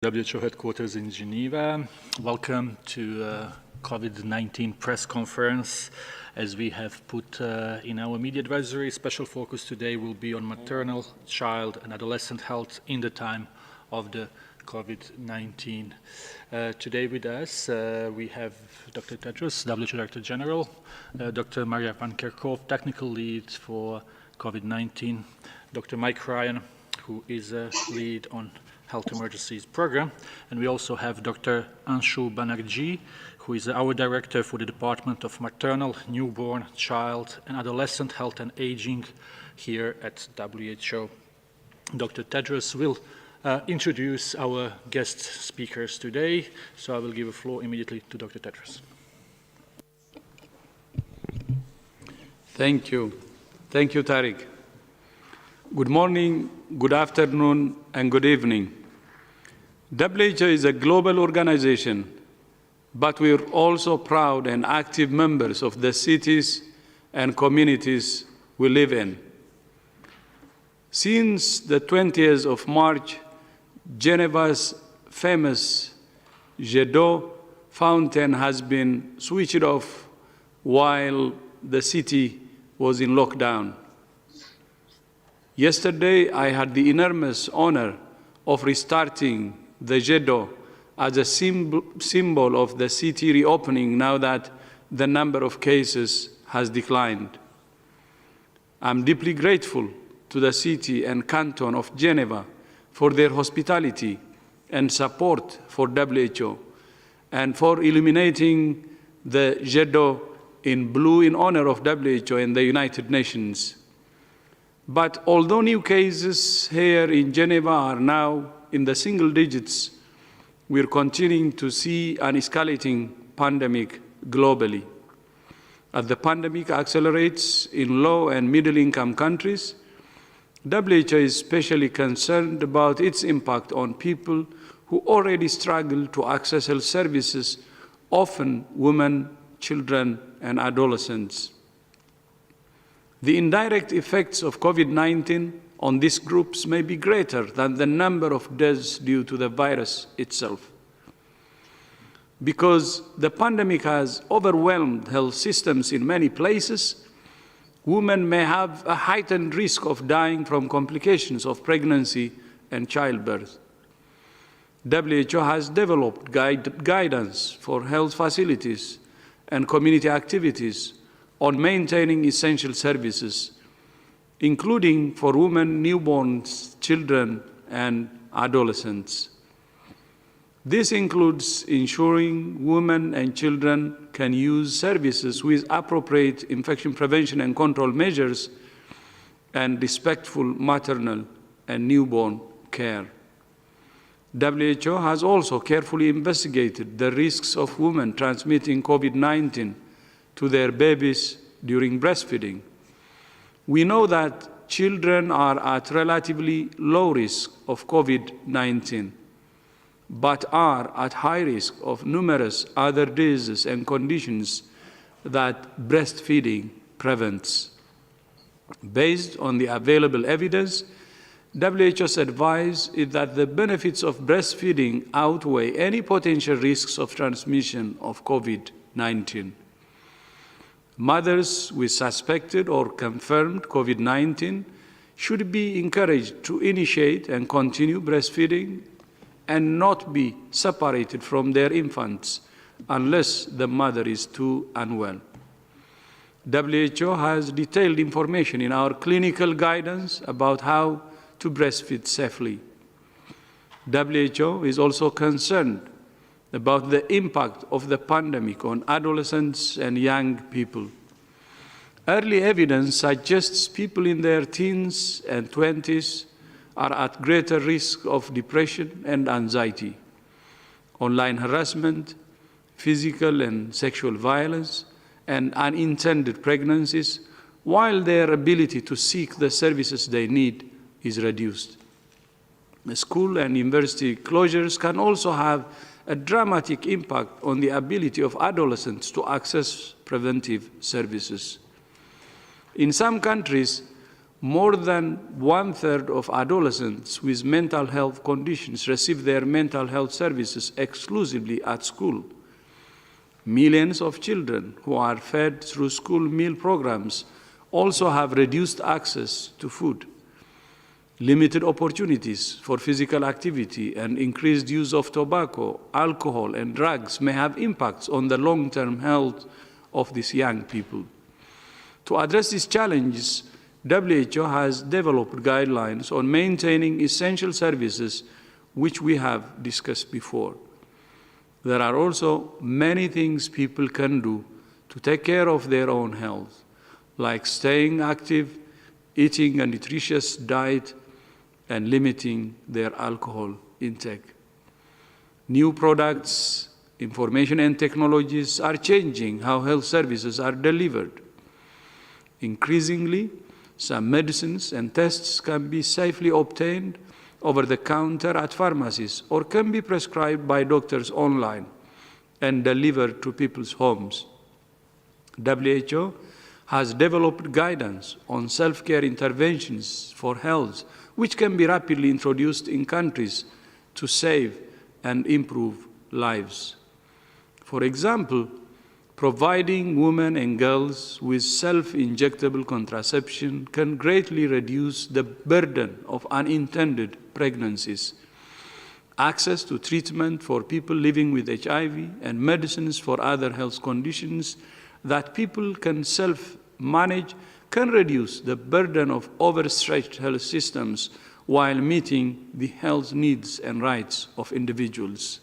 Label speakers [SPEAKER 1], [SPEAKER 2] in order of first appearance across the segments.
[SPEAKER 1] WHO headquarters in Geneva. Welcome to COVID-19 press conference. As we have put in our media advisory, special focus today will be on maternal, child and adolescent health in the time of the COVID-19. Today with us we have Dr. Tedros, WHO Director General, Dr. Maria Van Kerkhove, Technical Lead for COVID-19, Dr. Mike Ryan, who is a lead on Health Emergencies Program, and we also have Dr. Anshu Banerjee, who is our Director for the Department of Maternal, Newborn, Child and Adolescent Health and Aging here at WHO. Dr. Tedros will introduce our guest speakers today, so I will give the floor immediately to Dr. Tedros.
[SPEAKER 2] Thank you. Thank you, Tariq. Good morning, good afternoon, and good evening. WHO is a global organization, but we are also proud and active members of the cities and communities we live in. Since the 20th of March, Geneva's famous Jet d'eau fountain has been switched off while the city was in lockdown. Yesterday, I had the enormous honor of restarting the Jet d'eau as a symbol of the city reopening now that the number of cases has declined. I'm deeply grateful to the city and canton of Geneva for their hospitality and support for WHO and for illuminating the Jet d'eau in blue in honor of WHO and the United Nations. But although new cases here in Geneva are now in the single digits, we're continuing to see an escalating pandemic globally. As the pandemic accelerates in low and middle-income countries, WHO is especially concerned about its impact on people who already struggle to access health services, often women, children, and adolescents. The indirect effects of COVID-19 on these groups may be greater than the number of deaths due to the virus itself. Because the pandemic has overwhelmed health systems in many places, women may have a heightened risk of dying from complications of pregnancy and childbirth. WHO has developed guidance for health facilities and community activities on maintaining essential services, including for women, newborns, children, and adolescents. This includes ensuring women and children can use services with appropriate infection prevention and control measures and respectful maternal and newborn care. WHO has also carefully investigated the risks of women transmitting COVID-19 to their babies during breastfeeding. We know that children are at relatively low risk of COVID-19, but are at high risk of numerous other diseases and conditions that breastfeeding prevents. Based on the available evidence, WHO's advice is that the benefits of breastfeeding outweigh any potential risks of transmission of COVID-19. Mothers with suspected or confirmed COVID-19 should be encouraged to initiate and continue breastfeeding and not be separated from their infants unless the mother is too unwell. WHO has detailed information in our clinical guidance about how to breastfeed safely. WHO is also concerned about the impact of the pandemic on adolescents and young people. Early evidence suggests people in their teens and 20s are at greater risk of depression and anxiety, online harassment, physical and sexual violence, and unintended pregnancies, while their ability to seek the services they need is reduced. School and university closures can also have a dramatic impact on the ability of adolescents to access preventive services. In some countries, more than 1/3 of adolescents with mental health conditions receive their mental health services exclusively at school. Millions of children who are fed through school meal programs also have reduced access to food. Limited opportunities for physical activity and increased use of tobacco, alcohol, and drugs may have impacts on the long-term health of these young people. To address these challenges, WHO has developed guidelines on maintaining essential services, which we have discussed before. There are also many things people can do to take care of their own health, like staying active, eating a nutritious diet, and limiting their alcohol intake. New products, information, and technologies are changing how health services are delivered. Increasingly, some medicines and tests can be safely obtained over the counter at pharmacies or can be prescribed by doctors online and delivered to people's homes. WHO has developed guidance on self-care interventions for health, which can be rapidly introduced in countries to save and improve lives. For example, providing women and girls with self-injectable contraception can greatly reduce the burden of unintended pregnancies. Access to treatment for people living with HIV and medicines for other health conditions that people can self-manage can reduce the burden of overstretched health systems while meeting the health needs and rights of individuals.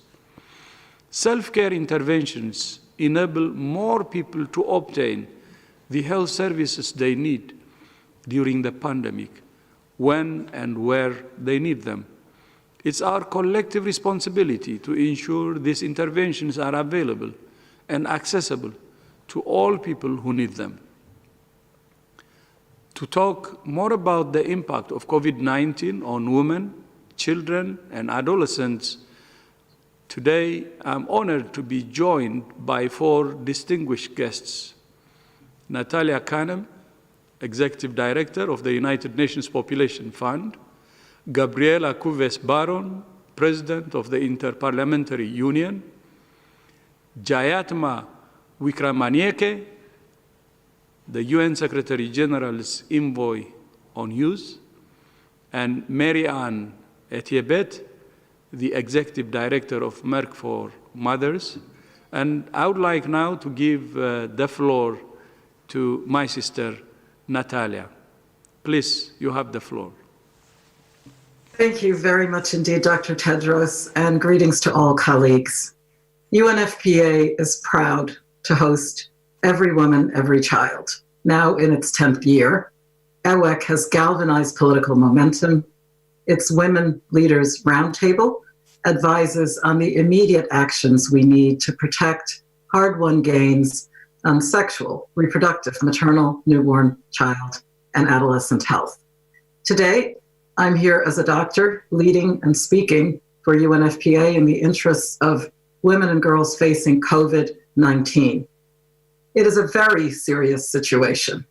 [SPEAKER 2] Self-care interventions enable more people to obtain the health services they need during the pandemic, when and where they need them. It's our collective responsibility to ensure these interventions are available and accessible to all people who need them. To talk more about the impact of COVID-19 on women, children, and adolescents, today I'm honored to be joined by 4 distinguished guests. Natalia Kanem, Executive Director of the United Nations Population Fund; Gabriela Kuves-Baron, President of the Interparliamentary Union; Jayatma Wickremesinghe, the UN Secretary General's Envoy on Youth; and Mary-Anne Etiebet, the Executive Director of Merck for Mothers. And I would like now to give the floor to my sister, Natalia. Please, you have the floor.
[SPEAKER 3] Thank you very much indeed, Dr. Tedros, and greetings to all colleagues. UNFPA is proud to host Every Woman, Every Child. Now in its 10th year, EWEC has galvanized political momentum. Its Women Leaders Roundtable advises on the immediate actions we need to protect hard-won gains on sexual, reproductive, maternal, newborn, child, and adolescent health. Today, I'm here as a doctor leading and speaking for UNFPA in the interests of women and girls facing COVID-19. It is a very serious situation,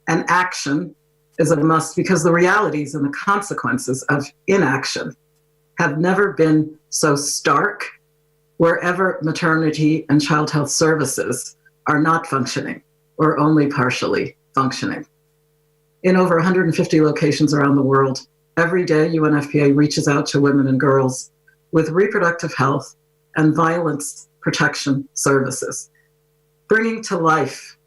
[SPEAKER 3] and action is a must because the realities and the consequences of inaction have never been so stark wherever maternity and child health services are not functioning or only partially functioning. In over 150 locations around the world, every day UNFPA reaches out to women and girls with reproductive health and violence protection services, bringing to life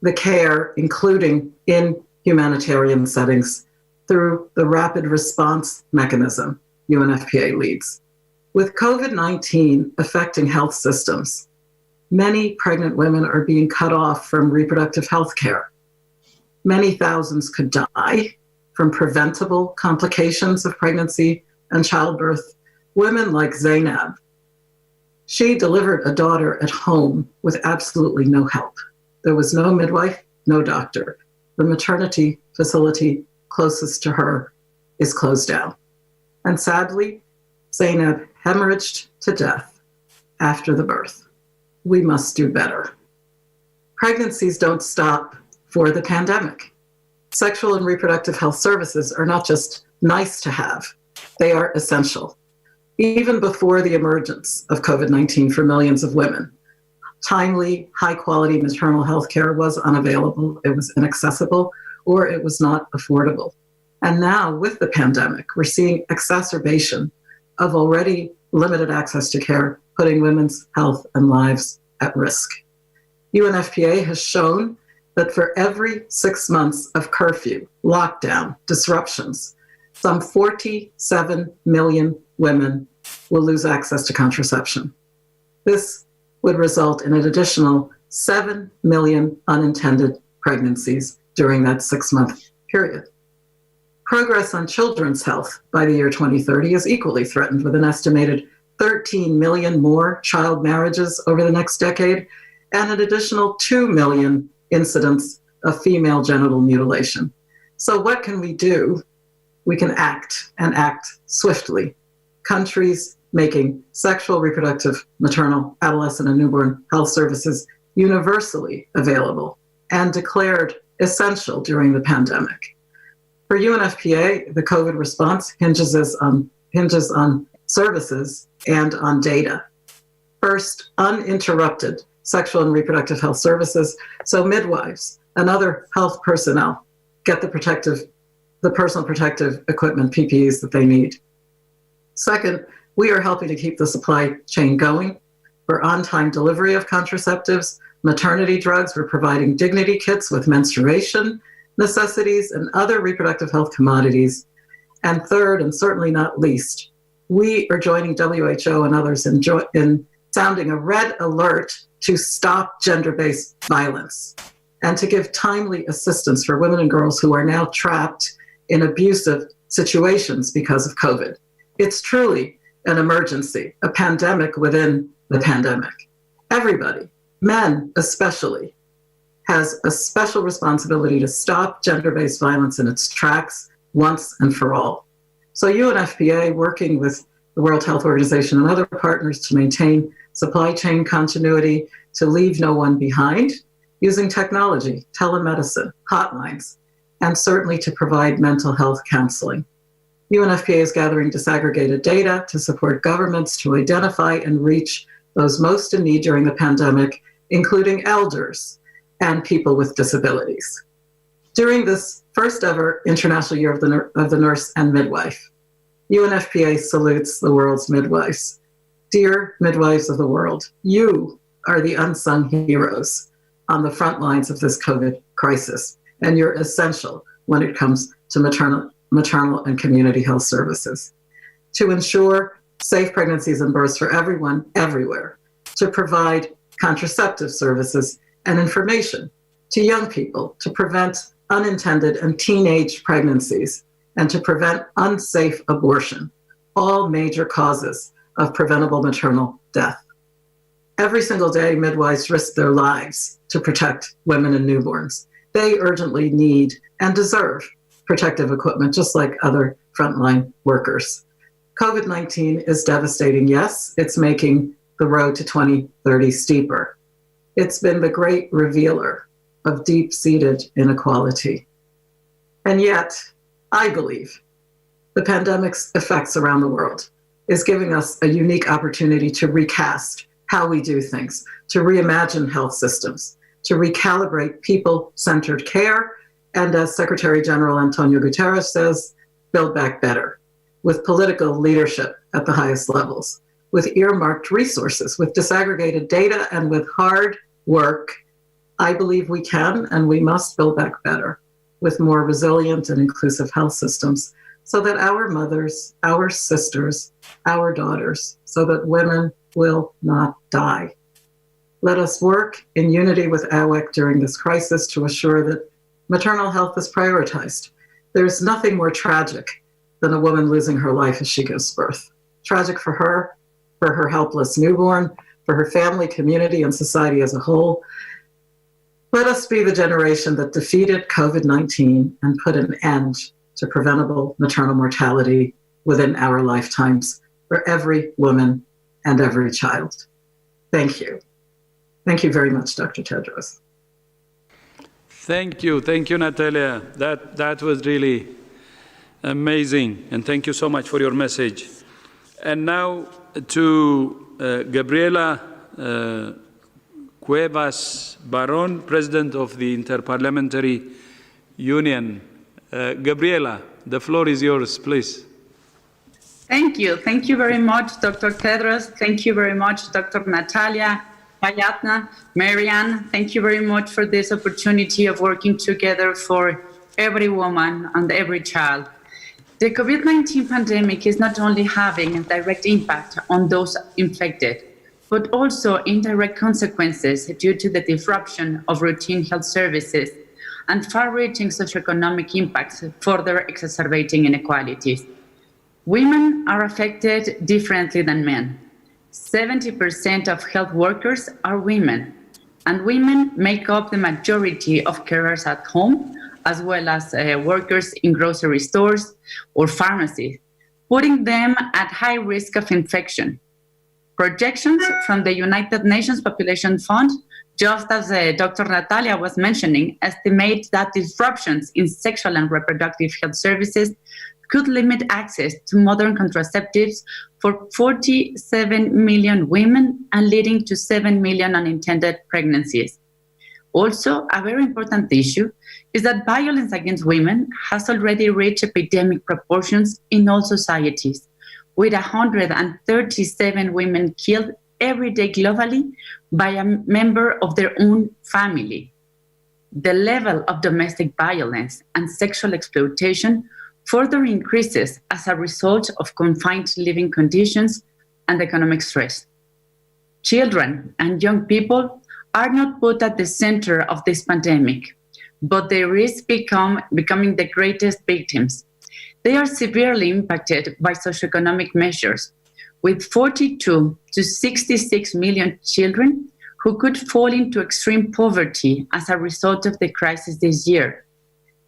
[SPEAKER 3] the care, including in humanitarian settings, through the rapid response mechanism UNFPA leads. With COVID-19 affecting health systems, many pregnant women are being cut off from reproductive health care. Many thousands could die from preventable complications of pregnancy and childbirth. Women like Zainab, she delivered a daughter at home with absolutely no help. There was no midwife, no doctor. The maternity facility closest to her is closed down. And sadly, Zainab hemorrhaged to death after the birth. We must do better. Pregnancies don't stop for the pandemic. Sexual and reproductive health services are not just nice to have, they are essential. Even before the emergence of COVID-19 for millions of women, timely, high-quality maternal health care was unavailable, it was inaccessible, or it was not affordable. And now, with the pandemic, we're seeing exacerbation of already limited access to care, putting women's health and lives at risk. UNFPA has shown that for every 6 months of curfew, lockdown, disruptions, some 47 million women will lose access to contraception. This would result in an additional 7 million unintended pregnancies during that 6-month period. Progress on children's health by the year 2030 is equally threatened, with an estimated 13 million more child marriages over the next decade and an additional 2 million incidents of female genital mutilation. So what can we do? We can act, and act swiftly. Countries making sexual, reproductive, maternal, adolescent, and newborn health services universally available and declared essential during the pandemic. For UNFPA, the COVID response hinges on services and on data. First, uninterrupted sexual and reproductive health services, so midwives and other health personnel get the personal protective equipment, PPEs, that they need. Second, we are helping to keep the supply chain going for on-time delivery of contraceptives, maternity drugs. We're providing dignity kits with menstruation necessities and other reproductive health commodities. And third, and certainly not least, we are joining WHO and others in sounding a red alert to stop gender-based violence and to give timely assistance for women and girls who are now trapped in abusive situations because of COVID. It's truly an emergency, a pandemic within the pandemic. Everybody, men especially, has a special responsibility to stop gender-based violence in its tracks once and for all. So UNFPA, working with the World Health Organization and other partners to maintain supply chain continuity, to leave no one behind, using technology, telemedicine, hotlines, and certainly to provide mental health counseling. UNFPA is gathering disaggregated data to support governments to identify and reach those most in need during the pandemic, including elders and people with disabilities. During this first ever International Year of the Nurse and Midwife, UNFPA salutes the world's midwives. Dear midwives of the world, you are the unsung heroes on the front lines of this COVID crisis, and you're essential when it comes to maternal and community health services. To ensure safe pregnancies and births for everyone, everywhere, to provide contraceptive services and information to young people, to prevent unintended and teenage pregnancies, and to prevent unsafe abortion, all major causes of preventable maternal death. Every single day, midwives risk their lives to protect women and newborns. They urgently need and deserve protective equipment, just like other frontline workers. COVID-19 is devastating. Yes, it's making the road to 2030 steeper. It's been the great revealer of deep-seated inequality. And yet, I believe the pandemic's effects around the world is giving us a unique opportunity to recast how we do things, to reimagine health systems, to recalibrate people-centered care, and as Secretary General Antonio Guterres says, build back better, with political leadership at the highest levels, with earmarked resources, with disaggregated data, and with hard work. I believe we can and we must build back better, with more resilient and inclusive health systems, so that our mothers, our sisters, our daughters, so that women will not die. Let us work in unity with AWEC during this crisis to assure that maternal health is prioritized. There's nothing more tragic than a woman losing her life as she gives birth. Tragic for her helpless newborn, for her family, community, and society as a whole. Let us be the generation that defeated COVID-19 and put an end to preventable maternal mortality within our lifetimes for every woman and every child. Thank you. Thank you very much, Dr. Tedros.
[SPEAKER 2] Thank you, Natalia. That was really amazing, and thank you so much for your message. And now to Gabriela Cuevas Baron, President of the Interparliamentary Union. Gabriela, the floor is yours, please.
[SPEAKER 4] Thank you. Thank you very much, Dr. Tedros. Thank you very much, Dr. Natalia, Hayatna, Marianne. Thank you very much for this opportunity of working together for every woman and every child. The COVID-19 pandemic is not only having a direct impact on those infected, but also indirect consequences due to the disruption of routine health services and far-reaching socioeconomic impacts, further exacerbating inequalities. Women are affected differently than men. 70% of health workers are women, and women make up the majority of carers at home, as well as workers in grocery stores or pharmacies, putting them at high risk of infection. Projections from the United Nations Population Fund, just as Dr. Natalia was mentioning, estimate that disruptions in sexual and reproductive health services could limit access to modern contraceptives for 47 million women and leading to 7 million unintended pregnancies. Also, a very important issue is that violence against women has already reached epidemic proportions in all societies, with 137 women killed every day globally by a member of their own family. The level of domestic violence and sexual exploitation further increases as a result of confined living conditions and economic stress. Children and young people are not put at the center of this pandemic, but they risk becoming the greatest victims. They are severely impacted by socioeconomic measures, with 42 to 66 million children who could fall into extreme poverty as a result of the crisis this year.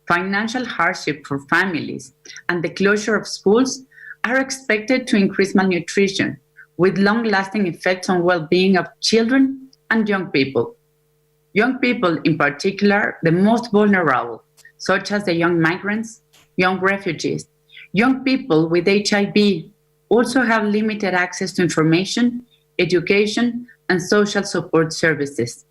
[SPEAKER 4] Financial hardship for families and the closure of schools are expected to increase malnutrition, with long-lasting effects on well-being of children and young people. Young people, in particular, the most vulnerable, such as the young migrants, young refugees, young people with HIV, also have limited access to information, education, and social support services.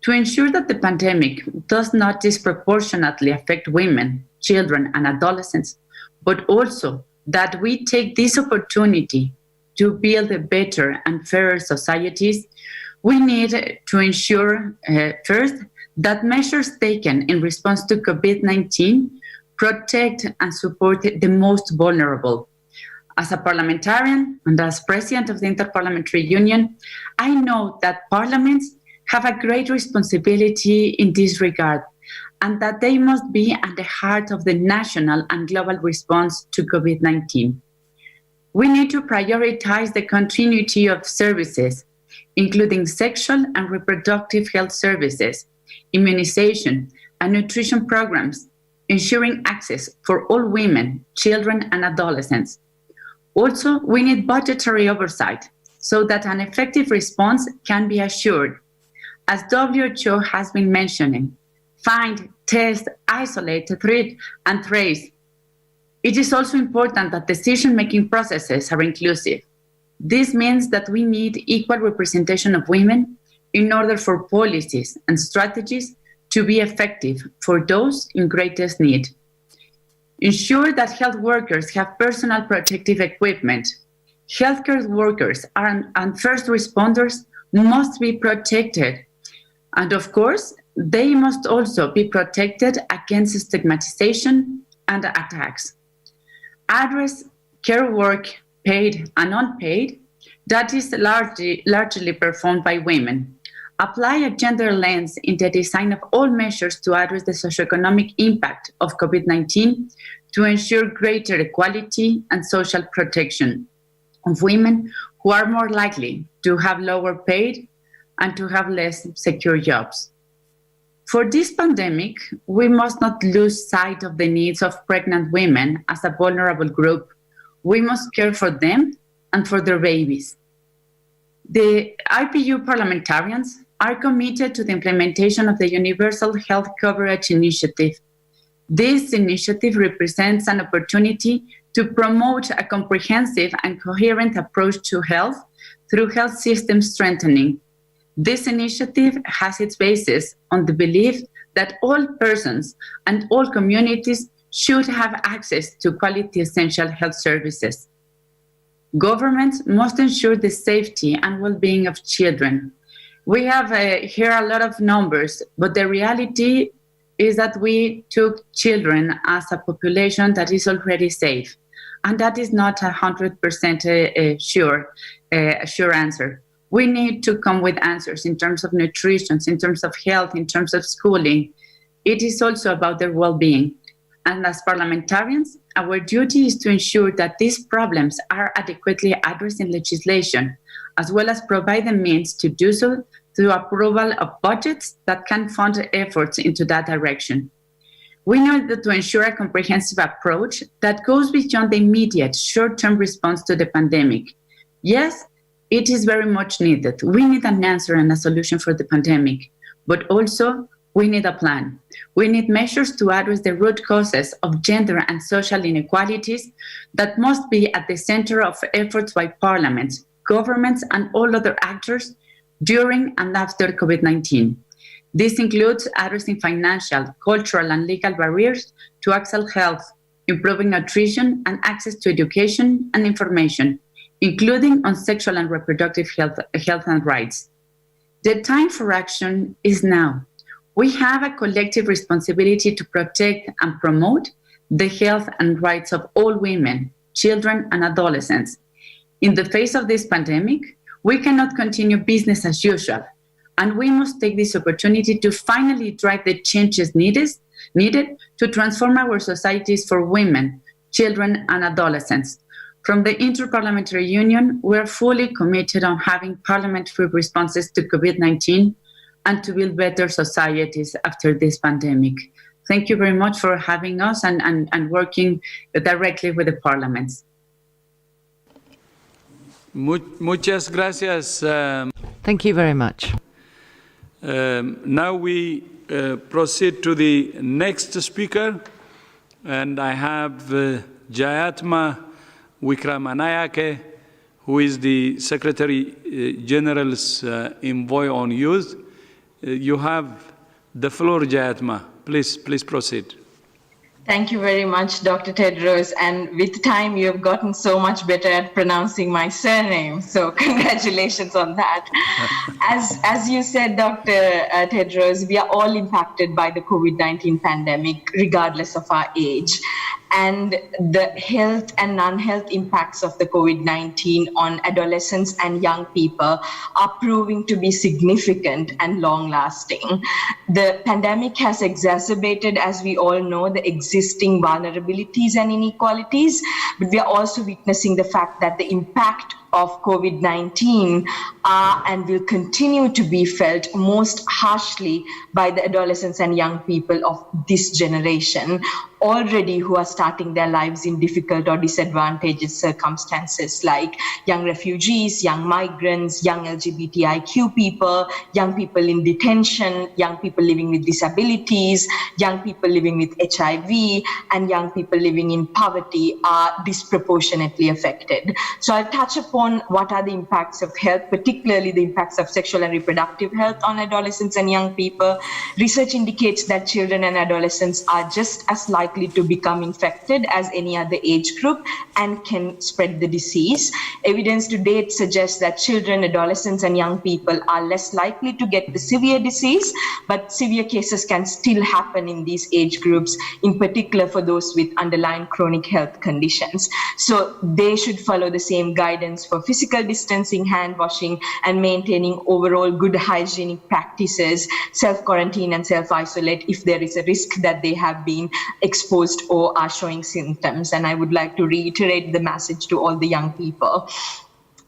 [SPEAKER 4] To ensure that the pandemic does not disproportionately affect women, children, and adolescents, but also that we take this opportunity to build a better and fairer societies, we need to ensure, first, that measures taken in response to COVID-19 protect and support the most vulnerable. As a parliamentarian and as president of the Interparliamentary Union, I know that parliaments have a great responsibility in this regard, and that they must be at the heart of the national and global response to COVID-19. We need to prioritize the continuity of services, including sexual and reproductive health services, immunization, and nutrition programs, ensuring access for all women, children, and adolescents. Also, we need budgetary oversight so that an effective response can be assured. As WHO has been mentioning, find, test, isolate, treat, and trace. It is also important that decision-making processes are inclusive. This means that we need equal representation of women in order for policies and strategies to be effective for those in greatest need. Ensure that health workers have personal protective equipment. Healthcare workers and first responders must be protected. And of course, they must also be protected against stigmatization and attacks. Address care work, paid and unpaid, that is largely performed by women. Apply a gender lens in the design of all measures to address the socioeconomic impact of COVID-19 to ensure greater equality and social protection of women who are more likely to have lower paid and to have less secure jobs. For this pandemic, we must not lose sight of the needs of pregnant women as a vulnerable group. We must care for them and for their babies. The IPU parliamentarians are committed to the implementation of the Universal Health Coverage Initiative. This initiative represents an opportunity to promote a comprehensive and coherent approach to health through health system strengthening. This initiative has its basis on the belief that all persons and all communities should have access to quality essential health services. Governments must ensure the safety and well-being of children. We have here a lot of numbers, but the reality is that we took children as a population that is already safe, and that is not 100% sure answer. We need to come with answers in terms of nutrition, in terms of health, in terms of schooling. It is also about their well-being. And as parliamentarians, our duty is to ensure that these problems are adequately addressed in legislation, as well as provide the means to do so through approval of budgets that can fund efforts into that direction. We know that to ensure a comprehensive approach that goes beyond the immediate short-term response to the pandemic. Yes, it is very much needed. We need an answer and a solution for the pandemic, but also we need a plan. We need measures to address the root causes of gender and social inequalities that must be at the center of efforts by parliaments, governments, and all other actors during and after COVID-19. This includes addressing financial, cultural, and legal barriers to access health, improving nutrition and access to education and information, including on sexual and reproductive health and rights. The time for action is now. We have a collective responsibility to protect and promote the health and rights of all women, children, and adolescents. In the face of this pandemic, we cannot continue business as usual, and we must take this opportunity to finally drive the changes needed to transform our societies for women, children, and adolescents. From the Interparliamentary Union, we are fully committed on having parliamentary responses to COVID-19 and to build better societies after this pandemic. Thank you very much for having us and working directly with the parliaments.
[SPEAKER 2] Muchas gracias.
[SPEAKER 5] Thank you very much.
[SPEAKER 2] Now we proceed to the next speaker, and I have Jayatma Wickramanayake, who is the Secretary General's envoy on youth. You have the floor, Jayatma. Please proceed.
[SPEAKER 6] Thank you very much, Dr. Tedros. And with time, you have gotten so much better at pronouncing my surname. So congratulations on that. As you said, Dr. Tedros, we are all impacted by the COVID-19 pandemic, regardless of our age. And the health and non-health impacts of the COVID-19 on adolescents and young people are proving to be significant and long-lasting. The pandemic has exacerbated, as we all know, the existing vulnerabilities and inequalities, but we are also witnessing the fact that the impact of COVID-19 and will continue to be felt most harshly by the adolescents and young people of this generation, already who are starting their lives in difficult or disadvantageous circumstances, like young refugees, young migrants, young LGBTIQ people, young people in detention, young people living with disabilities, young people living with HIV, and young people living in poverty are disproportionately affected. So I'll touch upon what are the impacts of health, particularly the impacts of sexual and reproductive health on adolescents and young people. Research indicates that children and adolescents are just as likely to become infected as any other age group and can spread the disease. Evidence to date suggests that children, adolescents, and young people are less likely to get the severe disease, but severe cases can still happen in these age groups, in particular for those with underlying chronic health conditions. So they should follow the same guidance for physical distancing, hand washing, and maintaining overall good hygienic practices, self-quarantine and self-isolate if there is a risk that they have been exposed or are showing symptoms. And I would like to reiterate the message to all the young people.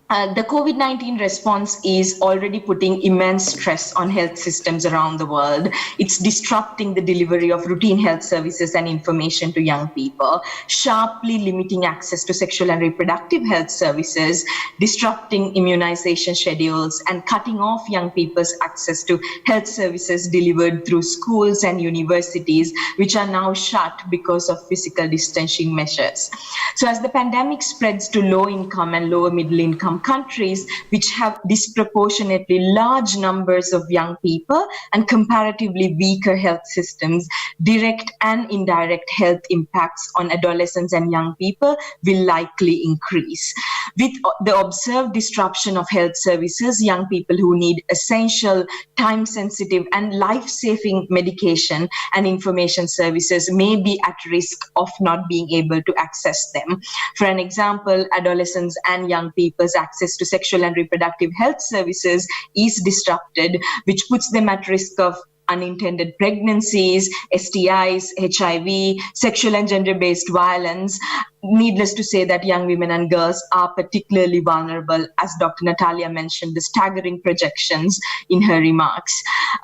[SPEAKER 6] The COVID-19 response is already putting immense stress on health systems around the world. It's disrupting the delivery of routine health services and information to young people, sharply limiting access to sexual and reproductive health services, disrupting immunization schedules, and cutting off young people's access to health services delivered through schools and universities, which are now shut because of physical distancing measures. So as the pandemic spreads to low-income and lower middle-income countries, which have disproportionately large numbers of young people and comparatively weaker health systems, direct and indirect health impacts on adolescents and young people will likely increase. With the observed disruption of health services, young people who need essential, time-sensitive and life-saving medication and information services may be at risk of not being able to access them. For an example, adolescents and young people's access to sexual and reproductive health services is disrupted, which puts them at risk of unintended pregnancies, STIs, HIV, sexual and gender-based violence. Needless to say that young women and girls are particularly vulnerable, as Dr. Natalia mentioned the staggering projections in her remarks.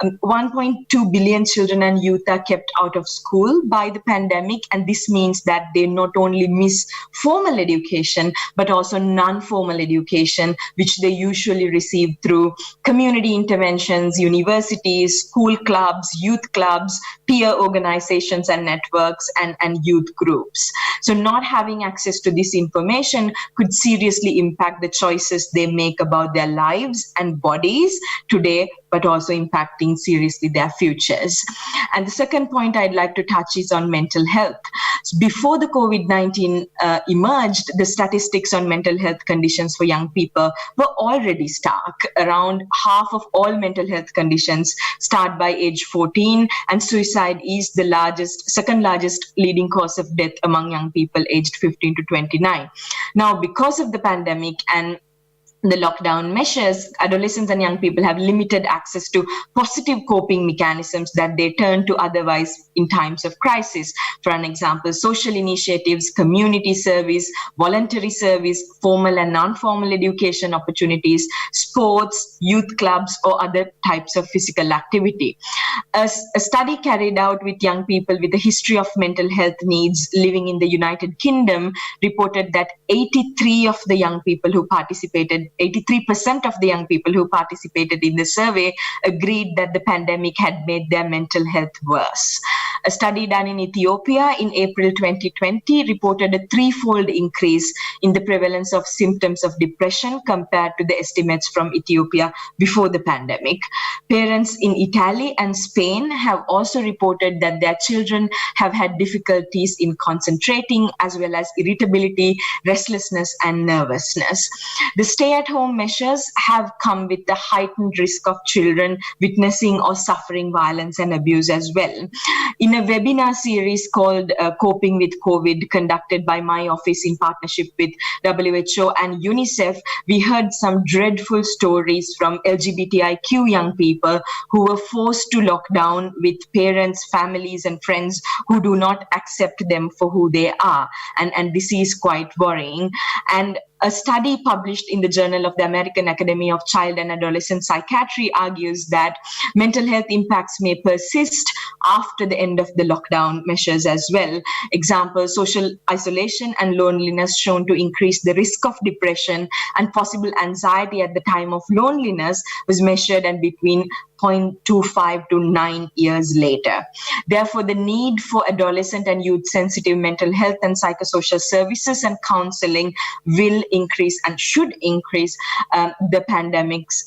[SPEAKER 6] 1.2 billion children and youth are kept out of school by the pandemic, and this means that they not only miss formal education, but also non-formal education, which they usually receive through community interventions, universities, school clubs, youth clubs, peer organizations and networks, and youth groups. So not having access to this information could seriously impact the choices they make about their lives and bodies today, but also impacting seriously their futures. And the second point I'd like to touch is on mental health. So before the COVID-19 emerged, the statistics on mental health conditions for young people were already stark. Around half of all mental health conditions start by age 14, and suicide is the second largest leading cause of death among young people aged 15 to 29. Now, because of the pandemic and the lockdown measures, adolescents and young people have limited access to positive coping mechanisms that they turn to otherwise in times of crisis. For an example, social initiatives, community service, voluntary service, formal and non-formal education opportunities, sports, youth clubs, or other types of physical activity. A study carried out with young people with a history of mental health needs living in the United Kingdom reported that 83% of the young people who participated in the survey agreed that the pandemic had made their mental health worse. A study done in Ethiopia in April 2020 reported a threefold increase in the prevalence of symptoms of depression compared to the estimates from Ethiopia before the pandemic. Parents in Italy and Spain have also reported that their children have had difficulties in concentrating, as well as irritability, restlessness, and nervousness. The stay-at-home measures have come with the heightened risk of children witnessing or suffering violence and abuse as well. In a webinar series called Coping with COVID, conducted by my office in partnership with WHO and UNICEF, we heard some dreadful stories from LGBTIQ young people who were forced to lock down with parents, families, and friends who do not accept them for who they are. And this is quite worrying. And a study published in the Journal of the American Academy of Child and Adolescent Psychiatry argues that mental health impacts may persist after the end of the lockdown measures as well. Example, social isolation and loneliness shown to increase the risk of depression and possible anxiety at the time of loneliness was measured and between 0.25 to 9 years later. Therefore, the need for adolescent and youth-sensitive mental health and psychosocial services and counseling will increase and should increase the pandemic's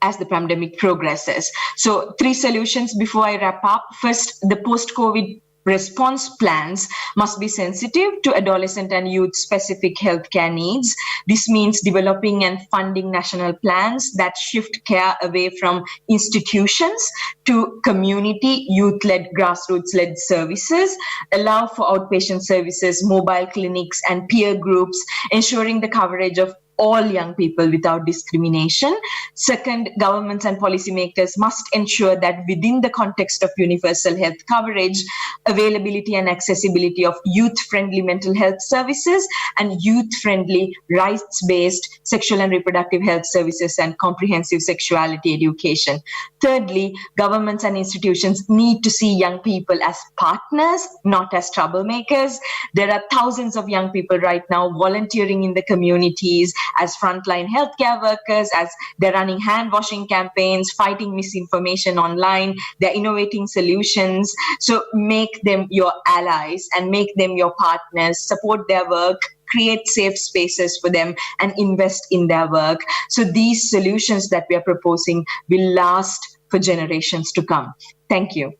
[SPEAKER 6] as the pandemic progresses. So 3 solutions before I wrap up. First, the post-COVID response plans must be sensitive to adolescent and youth specific healthcare needs. This means developing and funding national plans that shift care away from institutions to community, youth-led, grassroots-led services, allow for outpatient services, mobile clinics, and peer groups, ensuring the coverage of all young people without discrimination. Second, governments and policymakers must ensure that within the context of universal health coverage, availability and accessibility of youth-friendly mental health services and youth-friendly rights-based sexual and reproductive health services and comprehensive sexuality education. Thirdly, governments and institutions need to see young people as partners, not as troublemakers. There are thousands of young people right now volunteering in the communities as frontline healthcare workers, as they're running hand washing campaigns, fighting misinformation online, they're innovating solutions. So make them your allies and make them your partners, support their work, create safe spaces for them, and invest in their work. So these solutions that we are proposing will last for generations to come. Thank you.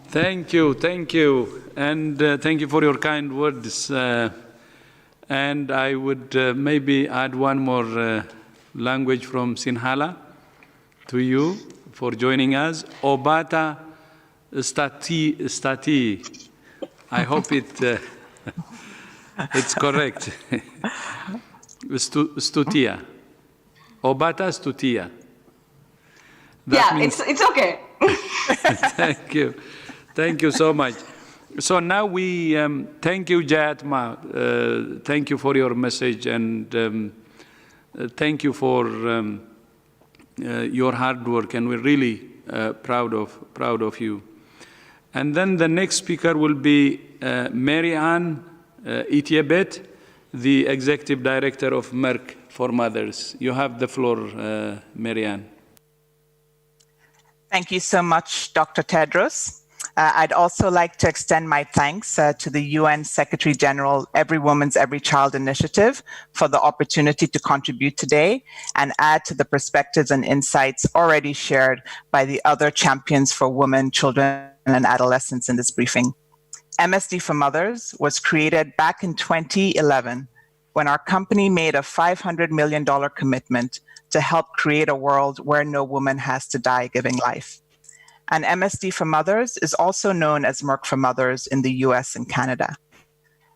[SPEAKER 2] Thank you, and thank you for your kind words. And I would maybe add one more language from Sinhala to you for joining us. Obata stati. I hope it's correct. Stutia. Obata stutia. That means,
[SPEAKER 6] it's okay.
[SPEAKER 2] Thank you. Thank you so much. So now we thank you, Jayatma. Thank you for your message, and thank you for your hard work, and we're really proud of you. And then the next speaker will be Mary-Ann Itiebet, the Executive Director of Merck for Mothers. You have the floor, Mary-Ann.
[SPEAKER 7] Thank you so much, Dr. Tedros. I'd also like to extend my thanks to the UN Secretary General Every Woman's Every Child initiative for the opportunity to contribute today and add to the perspectives and insights already shared by the other champions for women, children, and adolescents in this briefing. MSD for Mothers was created back in 2011 when our company made a $500 million commitment to help create a world where no woman has to die giving life. And MSD for Mothers is also known as Merck for Mothers in the US and Canada.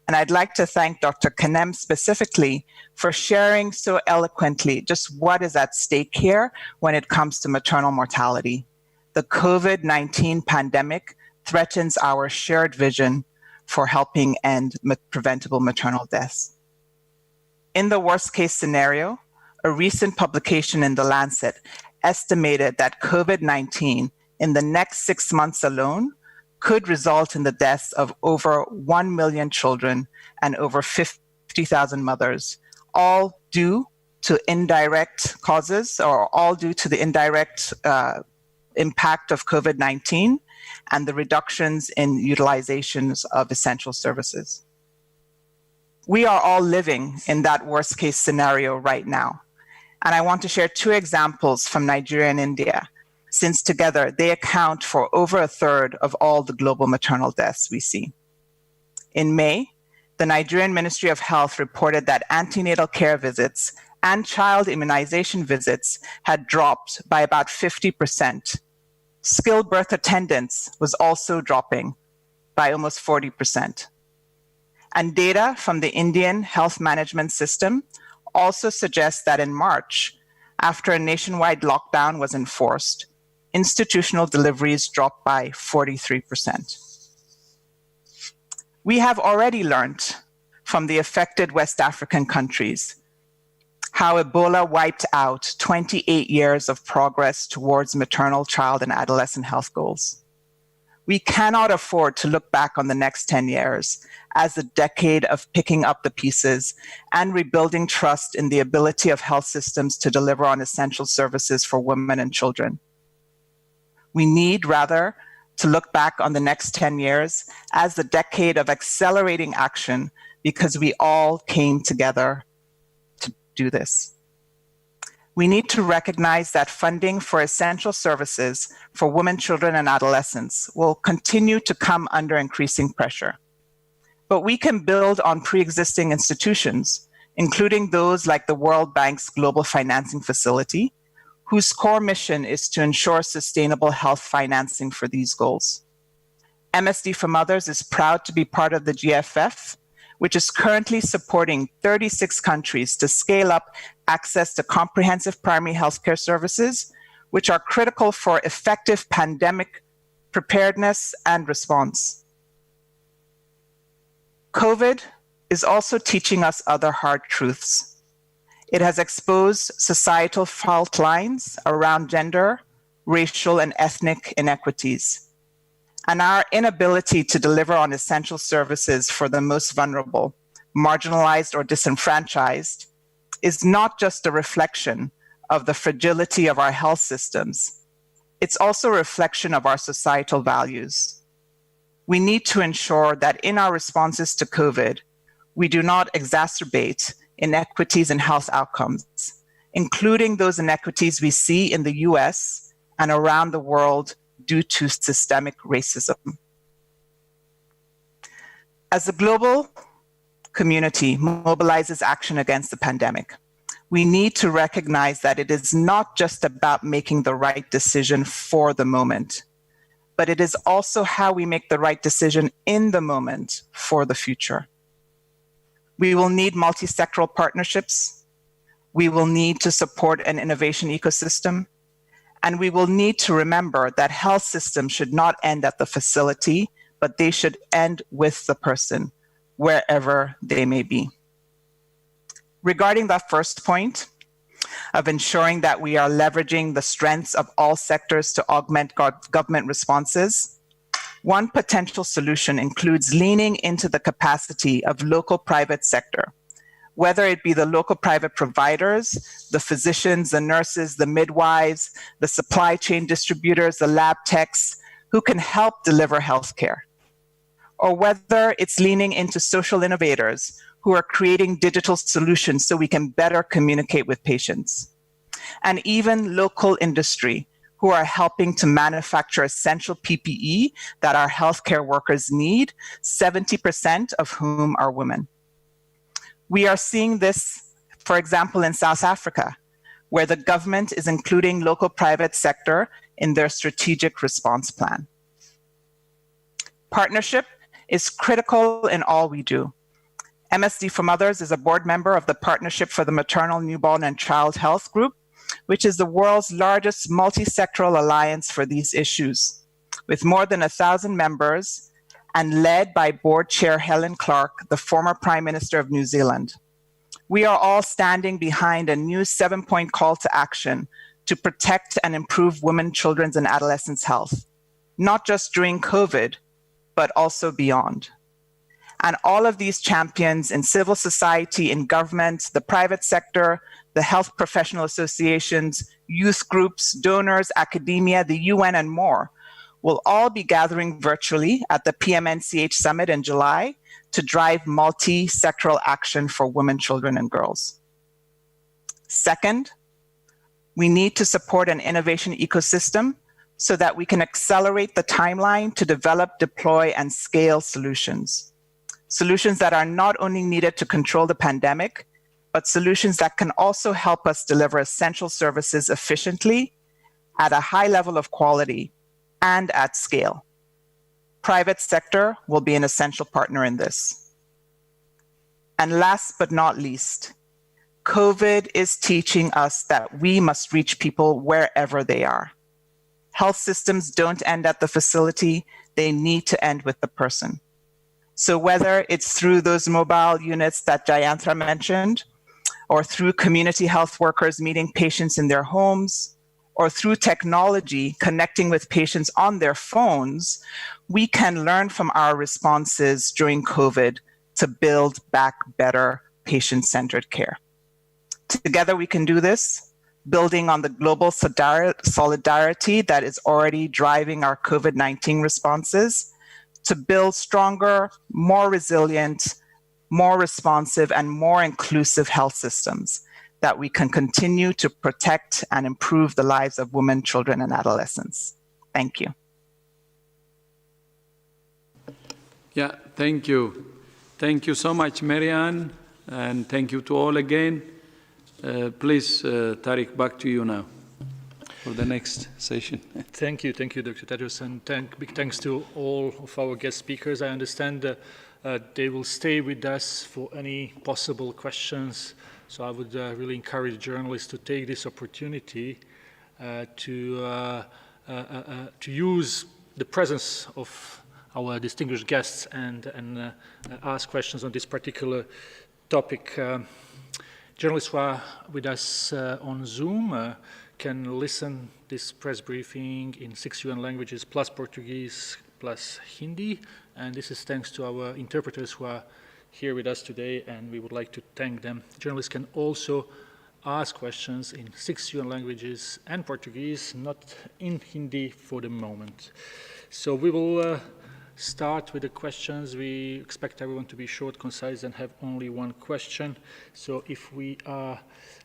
[SPEAKER 7] And I'd like to thank Dr. Kanem specifically for sharing so eloquently just what is at stake here when it comes to maternal mortality. The COVID-19 pandemic threatens our shared vision for helping end preventable maternal deaths. In the worst case scenario, a recent publication in The Lancet estimated that COVID-19 in the next 6 months alone could result in the deaths of over 1 million children and over 50,000 mothers, all due to indirect causes or all due to the indirect impact of COVID-19 and the reductions in utilizations of essential services. We are all living in that worst case scenario right now. And I want to share 2 examples from Nigeria and India, since together they account for over a third of all the global maternal deaths we see. In May, the Nigerian Ministry of Health reported that antenatal care visits and child immunization visits had dropped by about 50%. Stillbirth attendance was also dropping by almost 40%. And data from the Indian Health Management System also suggests that in March, after a nationwide lockdown was enforced, institutional deliveries dropped by 43%. We have already learned from the affected West African countries how Ebola wiped out 28 years of progress towards maternal, child, and adolescent health goals. We cannot afford to look back on the next 10 years as a decade of picking up the pieces and rebuilding trust in the ability of health systems to deliver on essential services for women and children. We need, rather, to look back on the next 10 years as the decade of accelerating action because we all came together to do this. We need to recognize that funding for essential services for women, children, and adolescents will continue to come under increasing pressure. But we can build on pre-existing institutions, including those like the World Bank's Global Financing Facility, whose core mission is to ensure sustainable health financing for these goals. MSD for Mothers is proud to be part of the GFF, which is currently supporting 36 countries to scale up access to comprehensive primary healthcare services, which are critical for effective pandemic preparedness and response. COVID is also teaching us other hard truths. It has exposed societal fault lines around gender, racial, and ethnic inequities, and our inability to deliver on essential services for the most vulnerable, marginalized, or disenfranchised is not just a reflection of the fragility of our health systems. It's also a reflection of our societal values. We need to ensure that in our responses to COVID, we do not exacerbate inequities in health outcomes, including those inequities we see in the US and around the world due to systemic racism. As the global community mobilizes action against the pandemic, we need to recognize that it is not just about making the right decision for the moment, but it is also how we make the right decision in the moment for the future. We will need multi-sectoral partnerships. We will need to support an innovation ecosystem. And we will need to remember that health systems should not end at the facility, but they should end with the person, wherever they may be. Regarding that first point of ensuring that we are leveraging the strengths of all sectors to augment government responses, one potential solution includes leaning into the capacity of local private sector, whether it be the local private providers, the physicians, the nurses, the midwives, the supply chain distributors, the lab techs, who can help deliver healthcare, or whether it's leaning into social innovators who are creating digital solutions so we can better communicate with patients, and even local industry who are helping to manufacture essential PPE that our healthcare workers need, 70% of whom are women. We are seeing this, for example, in South Africa, where the government is including local private sector in their strategic response plan. Partnership is critical in all we do. MSD for Mothers is a board member of the Partnership for the Maternal, Newborn, and Child Health Group, which is the world's largest multi-sectoral alliance for these issues, with more than 1,000 members and led by board chair Helen Clark, the former Prime Minister of New Zealand. We are all standing behind a new 7-point call to action to protect and improve women, children's, and adolescents' health, not just during COVID, but also beyond. And all of these champions in civil society, in government, the private sector, the health professional associations, youth groups, donors, academia, the UN, and more will all be gathering virtually at the PMNCH Summit in July to drive multi-sectoral action for women, children, and girls. Second, we need to support an innovation ecosystem so that we can accelerate the timeline to develop, deploy, and scale solutions. Solutions that are not only needed to control the pandemic, but solutions that can also help us deliver essential services efficiently, at a high level of quality, and at scale. Private sector will be an essential partner in this. And last but not least, COVID is teaching us that we must reach people wherever they are. Health systems don't end at the facility, they need to end with the person. So whether it's through those mobile units that Jayanthra mentioned, or through community health workers meeting patients in their homes, or through technology connecting with patients on their phones, we can learn from our responses during COVID to build back better patient-centered care. Together we can do this, building on the global solidarity that is already driving our COVID-19 responses to build stronger, more resilient, more responsive, and more inclusive health systems that we can continue to protect and improve the lives of women, children, and adolescents. Thank you.
[SPEAKER 2] Yeah, thank you. Thank you so much, Marianne, and thank you to all again. Please, Tariq, back to you now for the next session.
[SPEAKER 1] Thank you, Dr. Tedros, and big thanks to all of our guest speakers. I understand They will stay with us for any possible questions. So I would really encourage journalists to take this opportunity to use the presence of our distinguished guests and ask questions on this particular topic. Journalists who are with us on Zoom can listen this press briefing in 6 UN languages plus Portuguese plus Hindi, and this is thanks to our interpreters who are here with us today, and we would like to thank them. Journalists can also ask questions in 6 UN languages and Portuguese, not in Hindi for the moment. So we will start with the questions. We expect everyone to be short, concise, and have only one question. So if we are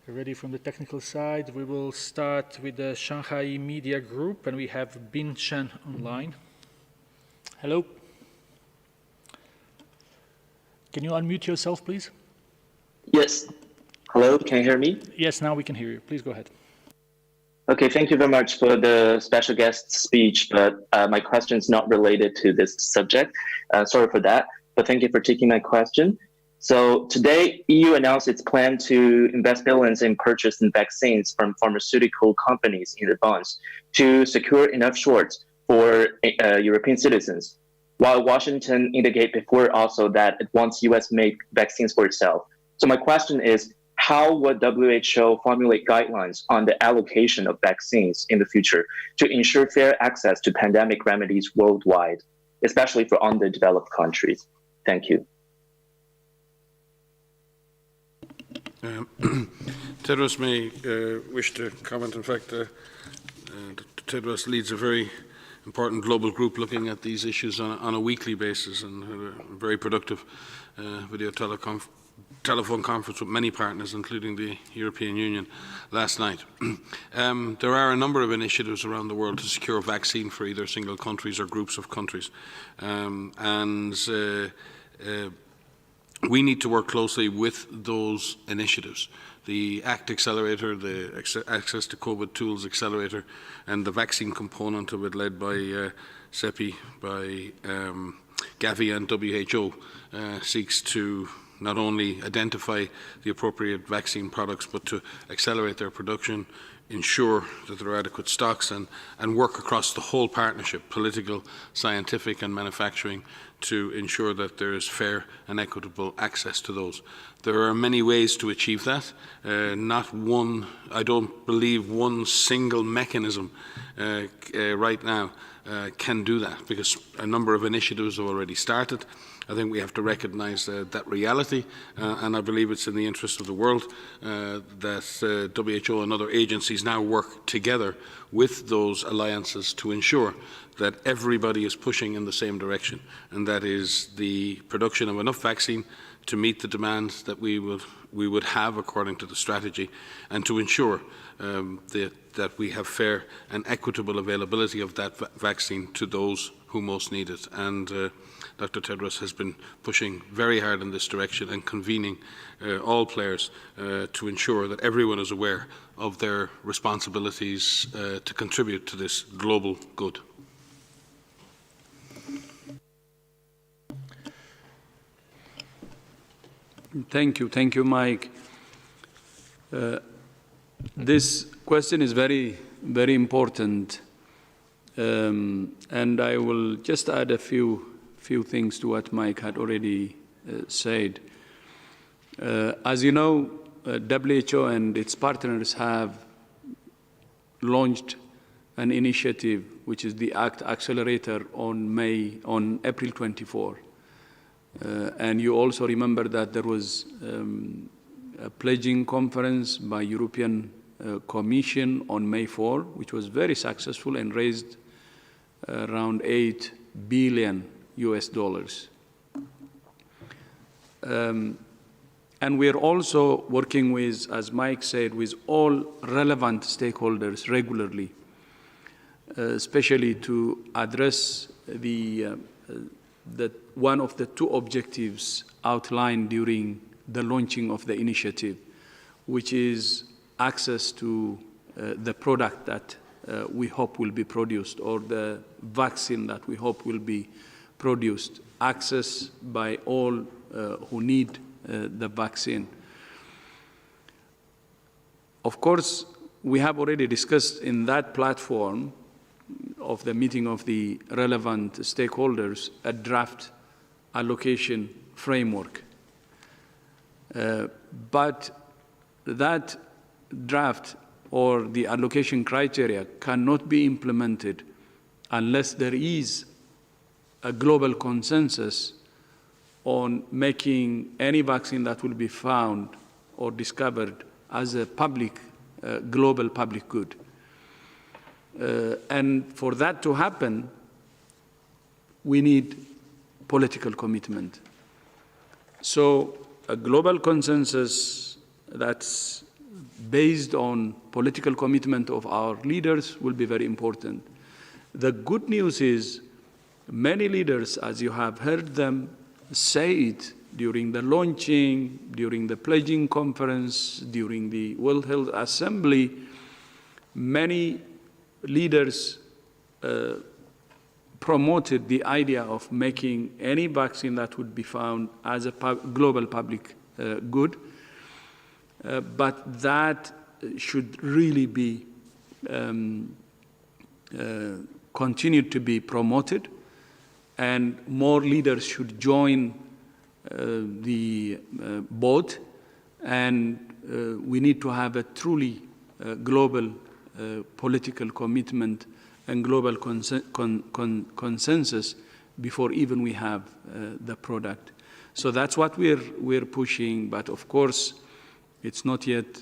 [SPEAKER 1] ready from the technical side, we will start with the Shanghai Media Group, and we have Bin Chen online. Hello. Can you unmute yourself, please?
[SPEAKER 8] Yes. Hello, can you hear me?
[SPEAKER 1] Yes, now we can hear you. Please go ahead.
[SPEAKER 8] Okay, thank you very much for the special guest speech, but my question is not related to this subject. Sorry for that, but thank you for taking my question. So today, EU announced its plan to invest billions in purchasing vaccines from pharmaceutical companies in advance to secure enough shots for European citizens, while Washington indicated before also that it wants US-made vaccines for itself. So my question is, how would WHO formulate guidelines on the allocation of vaccines in the future to ensure fair access to pandemic remedies worldwide, especially for underdeveloped countries? Thank you.
[SPEAKER 9] Tedros may wish to comment. In fact, Tedros leads a very important global group looking at these issues on a weekly basis, and had a very productive video telephone conference with many partners, including the European Union, last night. There are a number of initiatives around the world to secure vaccine for either single countries or groups of countries. We need to work closely with those initiatives. The ACT Accelerator, the Access to COVID Tools Accelerator, and the vaccine component of it led by CEPI, by Gavi and WHO, seeks to not only identify the appropriate vaccine products, but to accelerate their production, ensure that there are adequate stocks, and work across the whole partnership, political, scientific and manufacturing, to ensure that there is fair and equitable access to those. There are many ways to achieve that. Not one, I don't believe one single mechanism right now can do that, because a number of initiatives have already started. I think we have to recognise that reality, and I believe it's in the interest of the world that WHO and other agencies now work together with those alliances to ensure that everybody is pushing in the same direction, and that is the production of enough vaccine to meet the demands that we would have according to the strategy, and to ensure that we have fair and equitable availability of that vaccine to those who most need it. And Dr. Tedros has been pushing very hard in this direction and convening all players to ensure that everyone is aware of their responsibilities to contribute to this global good.
[SPEAKER 2] Thank you, Mike. This question is very, very important, and I will just add a few things to what Mike had already said. As you know, WHO and its partners have launched an initiative, which is the ACT Accelerator, on April 24. And you also remember that there was a pledging conference by European Commission on May 4, which was very successful and raised around $8 billion. And we're also working with, as Mike said, with all relevant stakeholders regularly, especially to address one of the two objectives outlined during the launching of the initiative, which is access to the product that we hope will be produced, or the vaccine that we hope will be produced access by all who need the vaccine. Of course, we have already discussed in that platform of the meeting of the relevant stakeholders a draft allocation framework. But that draft or the allocation criteria cannot be implemented unless there is a global consensus on making any vaccine that will be found or discovered as a public, global public good. And for that to happen, we need political commitment. So a global consensus that's based on political commitment of our leaders will be very important. The good news is many leaders, as you have heard them say it during the launching, during the pledging conference, during the World Health Assembly, many leaders promoted the idea of making any vaccine that would be found as a global public good, but that should really be continued to be promoted, and more leaders should join the boat, and we need to have a truly global political commitment and global consensus before even we have the product. So that's what we're pushing, but of course it's not yet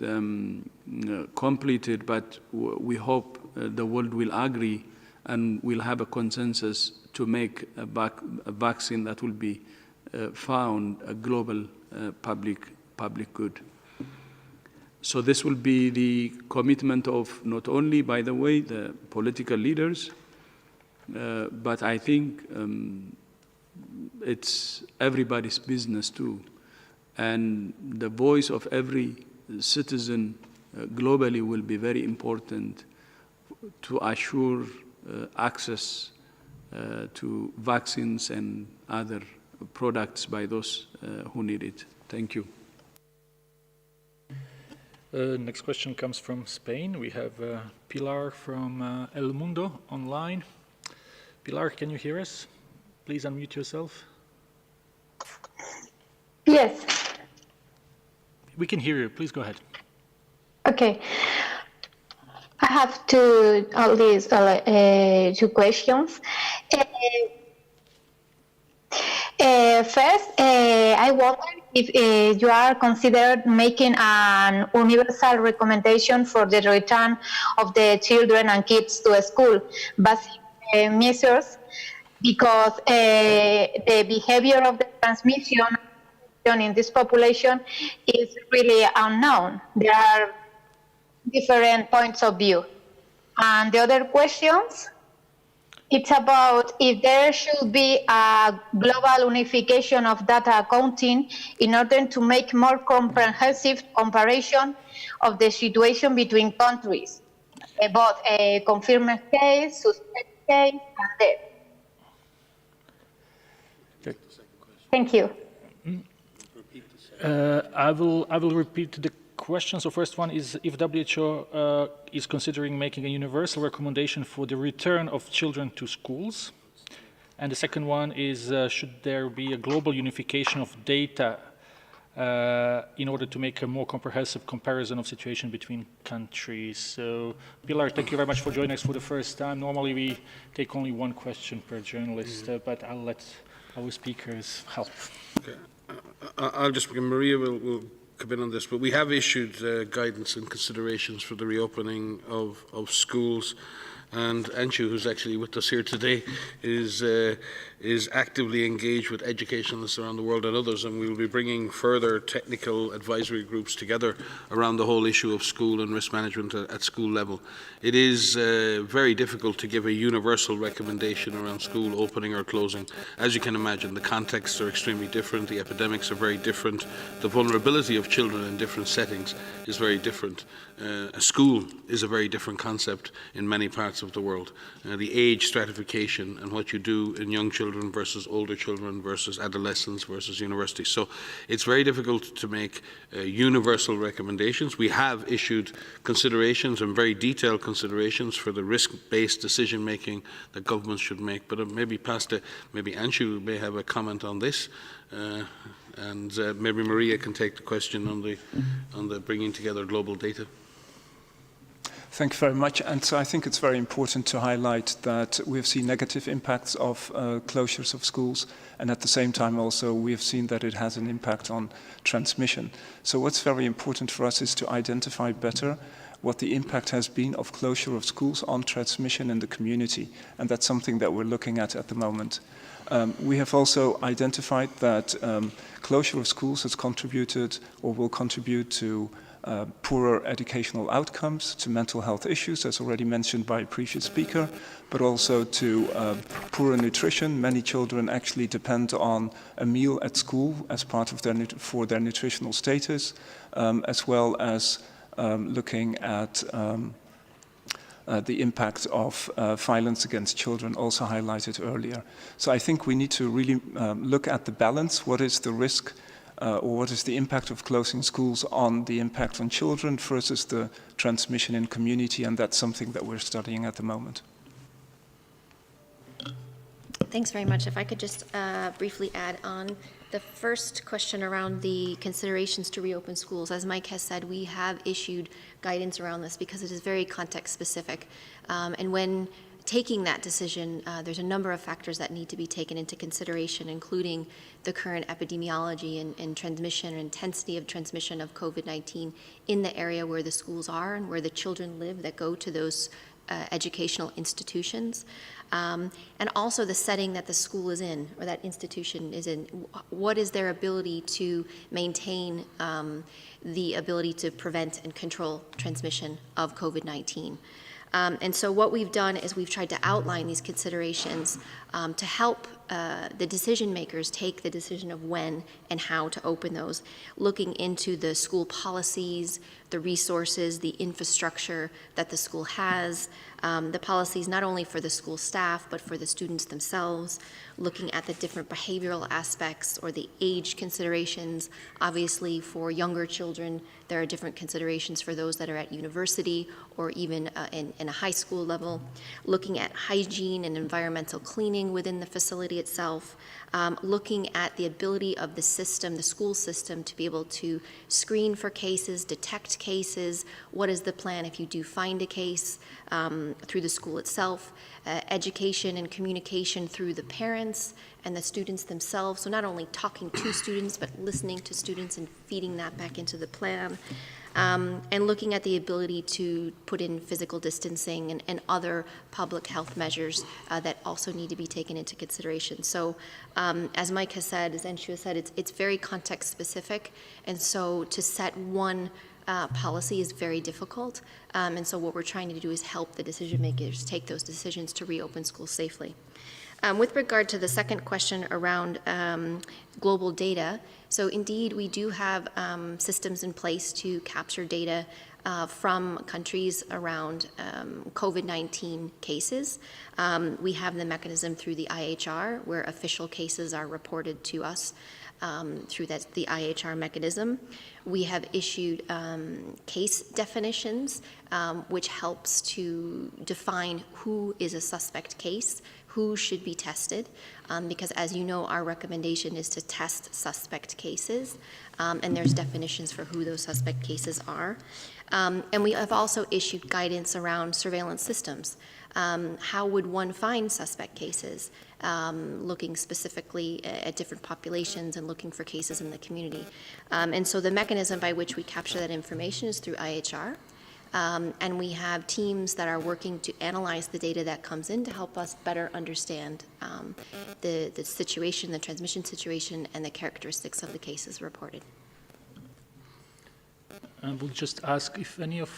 [SPEAKER 2] completed, but we hope the world will agree and we'll have a consensus to make a vaccine that will be found a global public good. So this will be the commitment of not only, by the way, the political leaders, but I think it's everybody's business too. And the voice of every citizen globally will be very important to assure access to vaccines and other products by those who need it. Thank you.
[SPEAKER 1] Next question comes from Spain. We have Pilar from El Mundo online. Pilar, can you hear us? Please unmute yourself.
[SPEAKER 10] Yes.
[SPEAKER 1] We can hear you. Please go ahead.
[SPEAKER 10] Okay. I have two questions. First, I wonder if you are considered making an universal recommendation for the return of the children and kids to school, basic measures, because the behavior of the transmission in this population is really unknown. There are different points of view. And the other questions, it's about if there should be a global unification of data accounting in order to make more comprehensive comparison of the situation between countries, about a confirmed case, suspected case, and death.
[SPEAKER 1] Okay.
[SPEAKER 10] Thank you.
[SPEAKER 1] I will repeat the question. So first one is if WHO is considering making a universal recommendation for the return of children to schools. And the second one is should there be a global unification of data in order to make a more comprehensive comparison of situation between countries. So Pilar, thank you very much for joining us for the first time. Normally we take only one question per journalist, but I'll let our speakers help.
[SPEAKER 9] Okay. I'll just, Maria will come in on this, but we have issued guidance and considerations for the reopening of schools, and Anshu, who's actually with us here today, is actively engaged with educationalists around the world and others, and we will be bringing further technical advisory groups together around the whole issue of school and risk management at school level. It is very difficult to give a universal recommendation around school opening or closing. As you can imagine, the contexts are extremely different, the epidemics are very different, the vulnerability of children in different settings is very different. A school is a very different concept in many parts parts of the world, the age stratification and what you do in young children versus older children versus adolescents versus universities. So it's very difficult to make universal recommendations. We have issued considerations and very detailed considerations for the risk-based decision-making that governments should make, but maybe maybe Anshu may have a comment on this. And maybe Maria can take the question on the bringing together global data.
[SPEAKER 11] Thank you very much. And so I think it's very important to highlight that we've seen negative impacts of closures of schools, and at the same time also we have seen that it has an impact on transmission. So what's very important for us is to identify better what the impact has been of closure of schools on transmission in the community, and that's something that we're looking at the moment. We have also identified that closure of schools has contributed or will contribute to poorer educational outcomes, to mental health issues, as already mentioned by a previous speaker, but also to poorer nutrition. Many children actually depend on a meal at school as part of for their nutritional status, as well as looking at the impact of violence against children, also highlighted earlier. So I think we need to really look at the balance. What is the risk or what is the impact of closing schools on the impact on children versus the transmission in community, and that's something that we're studying at the moment.
[SPEAKER 12] Thanks very much. If I could just briefly add on the first question around the considerations to reopen schools. As Mike has said, we have issued guidance around this because it is very context specific. And when taking that decision, there's a number of factors that need to be taken into consideration, including the current epidemiology and transmission and intensity of transmission of COVID-19 in the area where the schools are and where the children live that go to those educational institutions, and also the setting that the school is in or that institution is in. What is their ability to maintain the ability to prevent and control transmission of COVID-19? And so what we've done is we've tried to outline these considerations to help the decision makers take the decision of when and how to open those, looking into the school policies, the resources, the infrastructure that the school has, the policies not only for the school staff but for the students themselves, looking at the different behavioral aspects or the age considerations. Obviously for younger children there are different considerations for those that are at university or even in a high school level, looking at hygiene and environmental cleaning within the facility itself, looking at the ability of the system, the school system, to be able to screen for cases, detect cases. What is the plan if you do find a case through the school itself? Education and communication through the parents and the students themselves. So not only talking to students, but listening to students and feeding that back into the plan. And looking at the ability to put in physical distancing and other public health measures that also need to be taken into consideration. So as Mike has said, as Anshu has said, it's very context specific. And so to set one policy is very difficult. And so what we're trying to do is help the decision makers take those decisions to reopen schools safely. With regard to the second question around global data, so indeed we do have systems in place to capture data from countries around COVID-19 cases. We have the mechanism through the IHR where official cases are reported to us through the IHR mechanism. We have issued case definitions, which helps to define who is a suspect case, who should be tested, because as you know, our recommendation is to test suspect cases, and there's definitions for who those suspect cases are. And we have also issued guidance around surveillance systems. How would one find suspect cases, looking specifically at different populations and looking for cases in the community. And so the mechanism by which we capture that information is through IHR. And we have teams that are working to analyze the data that comes in to help us better understand the situation, the transmission situation, and the characteristics of the cases reported.
[SPEAKER 1] I will just ask if any of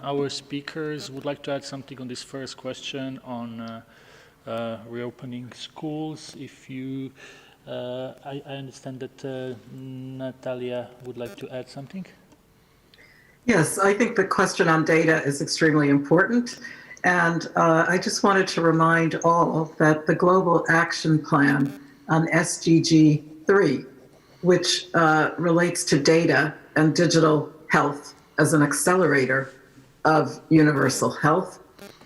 [SPEAKER 1] our speakers would like to add something on this first question on reopening schools. If you, I understand that Natalia would like to add something.
[SPEAKER 3] Yes, I think the question on data is extremely important. And I just wanted to remind all that the Global Action Plan on SDG 3, which relates to data and digital health as an accelerator of universal health,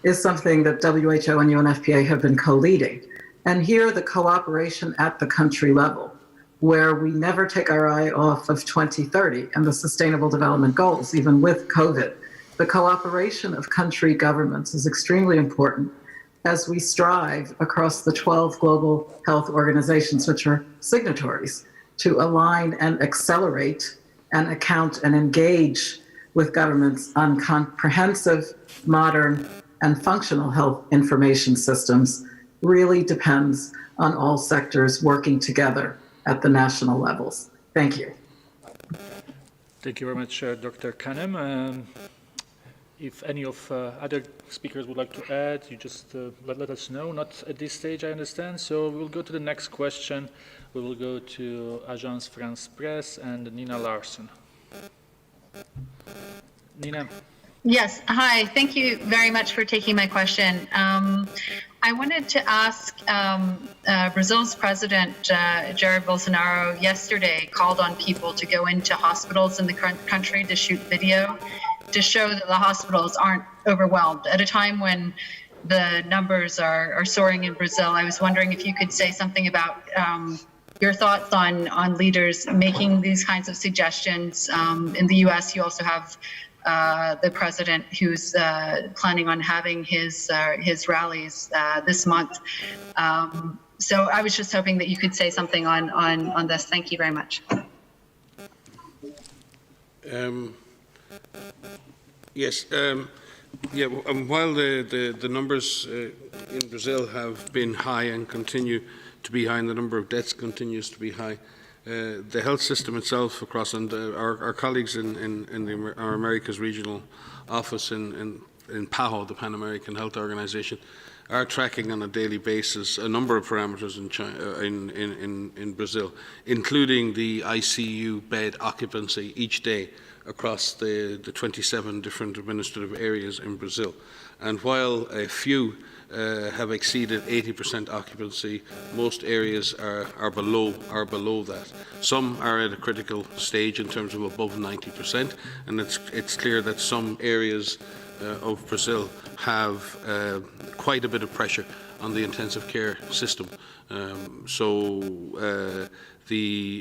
[SPEAKER 3] is something that WHO and UNFPA have been co-leading. And here, the cooperation at the country level, where we never take our eye off of 2030 and the Sustainable Development Goals, even with COVID. The cooperation of country governments is extremely important as we strive across the 12 global health organizations, which are signatories, to align and accelerate and account and engage with governments on comprehensive, modern, and functional health information systems. Really depends on all sectors working together at the national levels. Thank you.
[SPEAKER 1] Thank you very much, Dr. Kanem. If any of other speakers would like to add, you just let us know. Not at this stage, I understand. So we'll go to the next question. We will go to Agence France Presse and Nina Larson. Nina.
[SPEAKER 13] Yes, hi. Thank you very much for taking my question. I wanted to ask, Brazil's president, Jair Bolsonaro, yesterday called on people to go into hospitals in the country to shoot video to show that the hospitals aren't overwhelmed. At a time when the numbers are soaring in Brazil, I was wondering if you could say something about your thoughts on leaders making these kinds of suggestions. In the US, you also have the president who's planning on having his rallies this month. So I was just hoping that you could say something on this. Thank you very much.
[SPEAKER 9] Yes. While the numbers in Brazil have been high and continue to be high, and the number of deaths continues to be high, the health system itself across, and our colleagues in our Americas regional office in PAHO, the Pan American Health Organization, are tracking on a daily basis a number of parameters in Brazil, including the ICU bed occupancy each day across the 27 different administrative areas in Brazil. And while a few have exceeded 80% occupancy, most areas are below that. Some are at a critical stage in terms of above 90%, and it's clear that some areas of Brazil have quite a bit of pressure on the intensive care system. The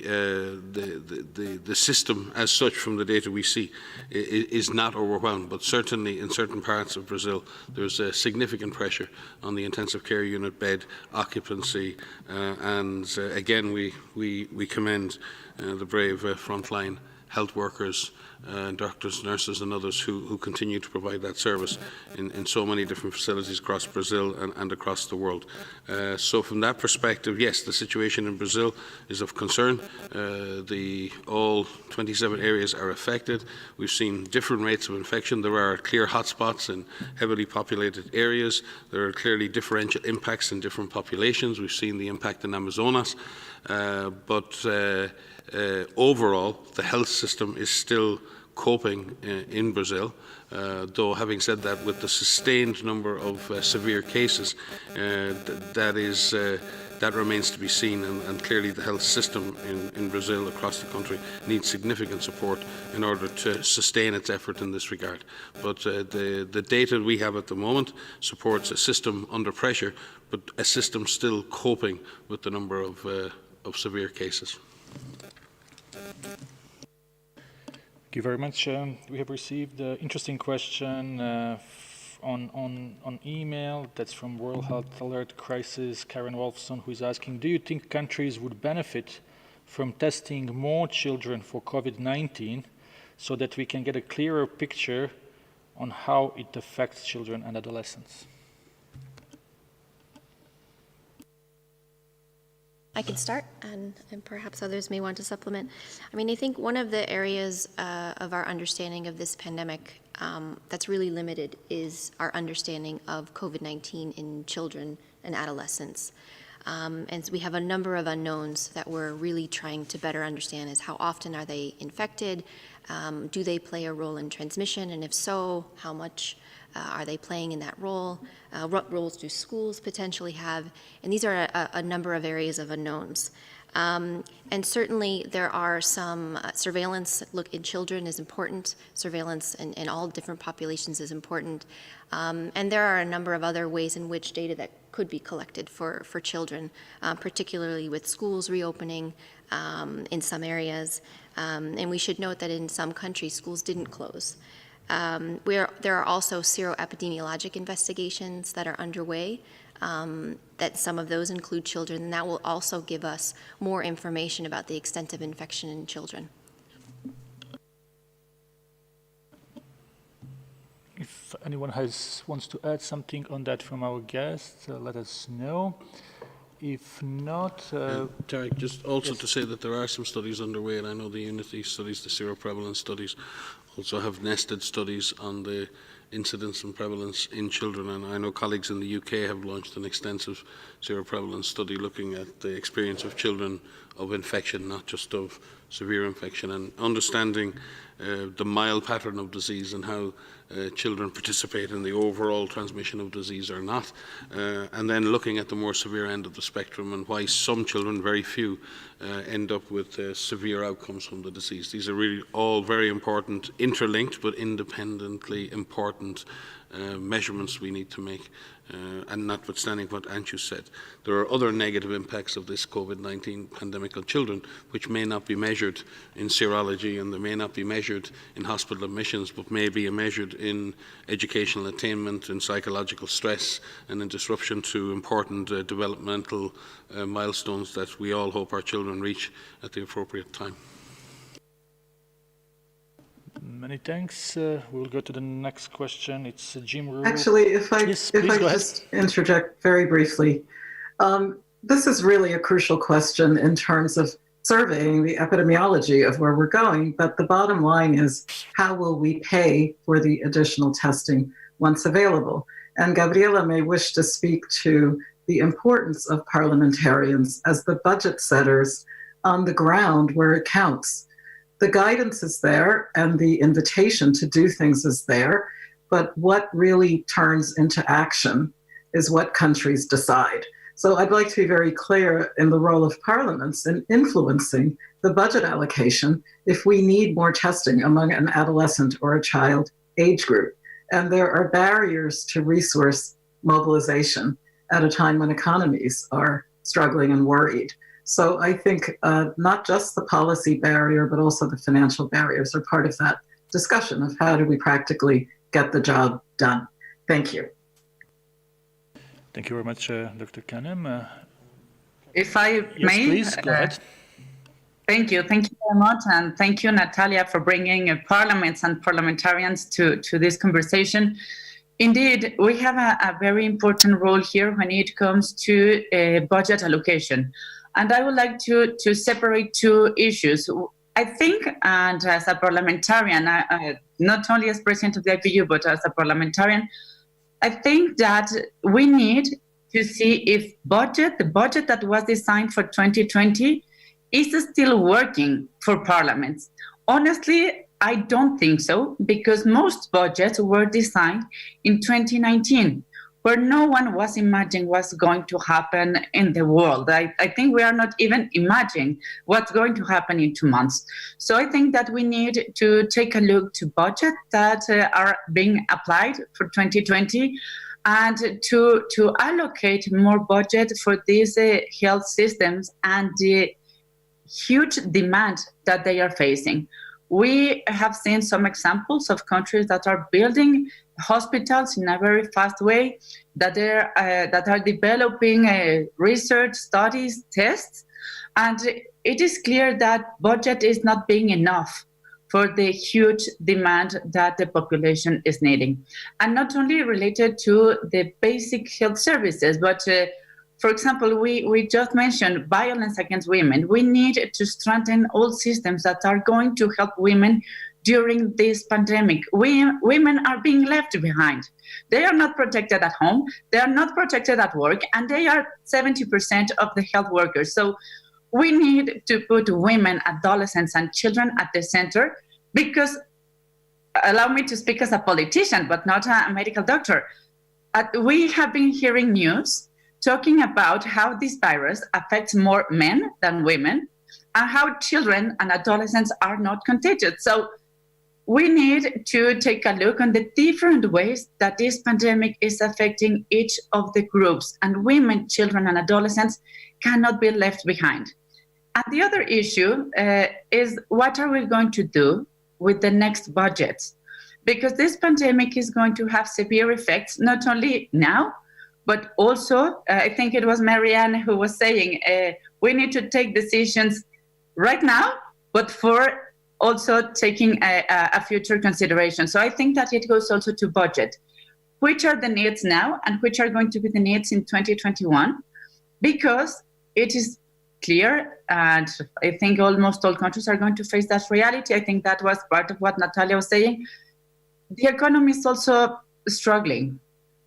[SPEAKER 9] system as such, from the data we see, is not overwhelmed, but certainly in certain parts of Brazil there's a significant pressure on the intensive care unit bed occupancy, and again we commend the brave frontline health workers, doctors, nurses and others who continue to provide that service in so many different facilities across Brazil and across the world. So from that perspective, yes, the situation in Brazil is of concern. All 27 areas are affected. We've seen different rates of infection. There are clear hotspots in heavily populated areas. There are clearly differential impacts in different populations. We've seen the impact in Amazonas. Overall, the health system is still coping in Brazil, though having said that, with the sustained number of severe cases, that remains to be seen, and clearly the health system in Brazil across the country needs significant support in order to sustain its effort in this regard. But the data we have at the moment supports a system under pressure, but a system still coping with the number of severe cases.
[SPEAKER 1] Thank you very much. We have received an interesting question on email. That's from World Health Alert Crisis, Karen Wolfson, who is asking, do you think countries would benefit from testing more children for COVID-19 so that we can get a clearer picture on how it affects children and adolescents?
[SPEAKER 12] I can start, and perhaps others may want to supplement. I mean, I think one of the areas of our understanding of this pandemic that's really limited is our understanding of COVID-19 in children and adolescents. And we have a number of unknowns that we're really trying to better understand is how often are they infected? Do they play a role in transmission? And if so, how much are they playing in that role? What roles do schools potentially have? And these are a number of areas of unknowns. And certainly there are some surveillance in children is important. Surveillance in all different populations is important. And there are a number of other ways in which data that could be collected for children, particularly with schools reopening in some areas. And we should note that in some countries, schools didn't close. There are also seroepidemiologic investigations that are underway, that some of those include children, and that will also give us more information about the extent of infection in children.
[SPEAKER 1] If anyone wants to add something on that from our guests, let us know. If not...
[SPEAKER 9] Tarek, just also
[SPEAKER 1] yes.
[SPEAKER 9] to say that there are some studies underway, and I know the Unity studies, the seroprevalence studies, also have nested studies on the incidence and prevalence in children, and I know colleagues in the UK have launched an extensive seroprevalence study looking at the experience of children of infection, not just of severe infection, and understanding the mild pattern of disease and how children participate in the overall transmission of disease or not, and then looking at the more severe end of the spectrum and why some children, very few, end up with severe outcomes from the disease. These are really all very important, interlinked but independently important measurements we need to make. And notwithstanding what Anshu said, there are other negative impacts of this COVID-19 pandemic on children which may not be measured in serology and they may not be measured in hospital admissions, but may be measured in educational attainment, in psychological stress, and in disruption to important developmental milestones that we all hope our children reach at the appropriate time.
[SPEAKER 1] Many thanks. We'll go to the next question. It's Jim Rue.
[SPEAKER 3] Actually, if I
[SPEAKER 1] Yes, please go ahead.
[SPEAKER 3] just interject very briefly, this is really a crucial question in terms of surveying the epidemiology of where we're going. But the bottom line is, how will we pay for the additional testing once available? And Gabriela may wish to speak to the importance of parliamentarians as the budget setters on the ground where it counts. The guidance is there and the invitation to do things is there, but what really turns into action is what countries decide. So I'd like to be very clear in the role of parliaments in influencing the budget allocation if we need more testing among an adolescent or a child age group. And there are barriers to resource mobilization at a time when economies are struggling and worried. So I think not just the policy barrier, but also the financial barriers are part of that discussion of how do we practically get the job done. Thank you.
[SPEAKER 1] Thank you very much, Dr. Kanem.
[SPEAKER 4] If I
[SPEAKER 1] Yes,
[SPEAKER 4] may,
[SPEAKER 1] please, go ahead.
[SPEAKER 4] Thank you very much, and thank you, Natalia, for bringing parliaments and parliamentarians to this conversation. Indeed, we have a very important role here when it comes to budget allocation. And I would like to separate two issues. I think, and as a parliamentarian, not only as president of the IPU, but as a parliamentarian, I think that we need to see if the budget that was designed for 2020 is still working for parliaments. Honestly, I don't think so, because most budgets were designed in 2019. Where no one was imagining what's going to happen in the world. I think we are not even imagining what's going to happen in 2 months. So I think that we need to take a look to budgets that are being applied for 2020 and to allocate more budget for these health systems and the huge demand that they are facing. We have seen some examples of countries that are building hospitals in a very fast way, that are developing research, studies, tests, and it is clear that budget is not being enough for the huge demand that the population is needing. And not only related to the basic health services, but for example, we just mentioned violence against women. We need to strengthen all systems that are going to help women during this pandemic. Women are being left behind. They are not protected at home, they are not protected at work, and they are 70% of the health workers. So we need to put women, adolescents, and children at the center, because, allow me to speak as a politician, but not a medical doctor. We have been hearing news talking about how this virus affects more men than women, and how children and adolescents are not contagious. So we need to take a look on the different ways that this pandemic is affecting each of the groups, and women, children, and adolescents cannot be left behind. And the other issue is, what are we going to do with the next budgets? Because this pandemic is going to have severe effects, not only now, but also, I think it was Marianne who was saying, we need to take decisions right now, but for also taking a future consideration. So I think that it goes also to budget. Which are the needs now, and which are going to be the needs in 2021? Because it is clear, and I think almost all countries are going to face that reality. I think that was part of what Natalia was saying. The economy is also struggling.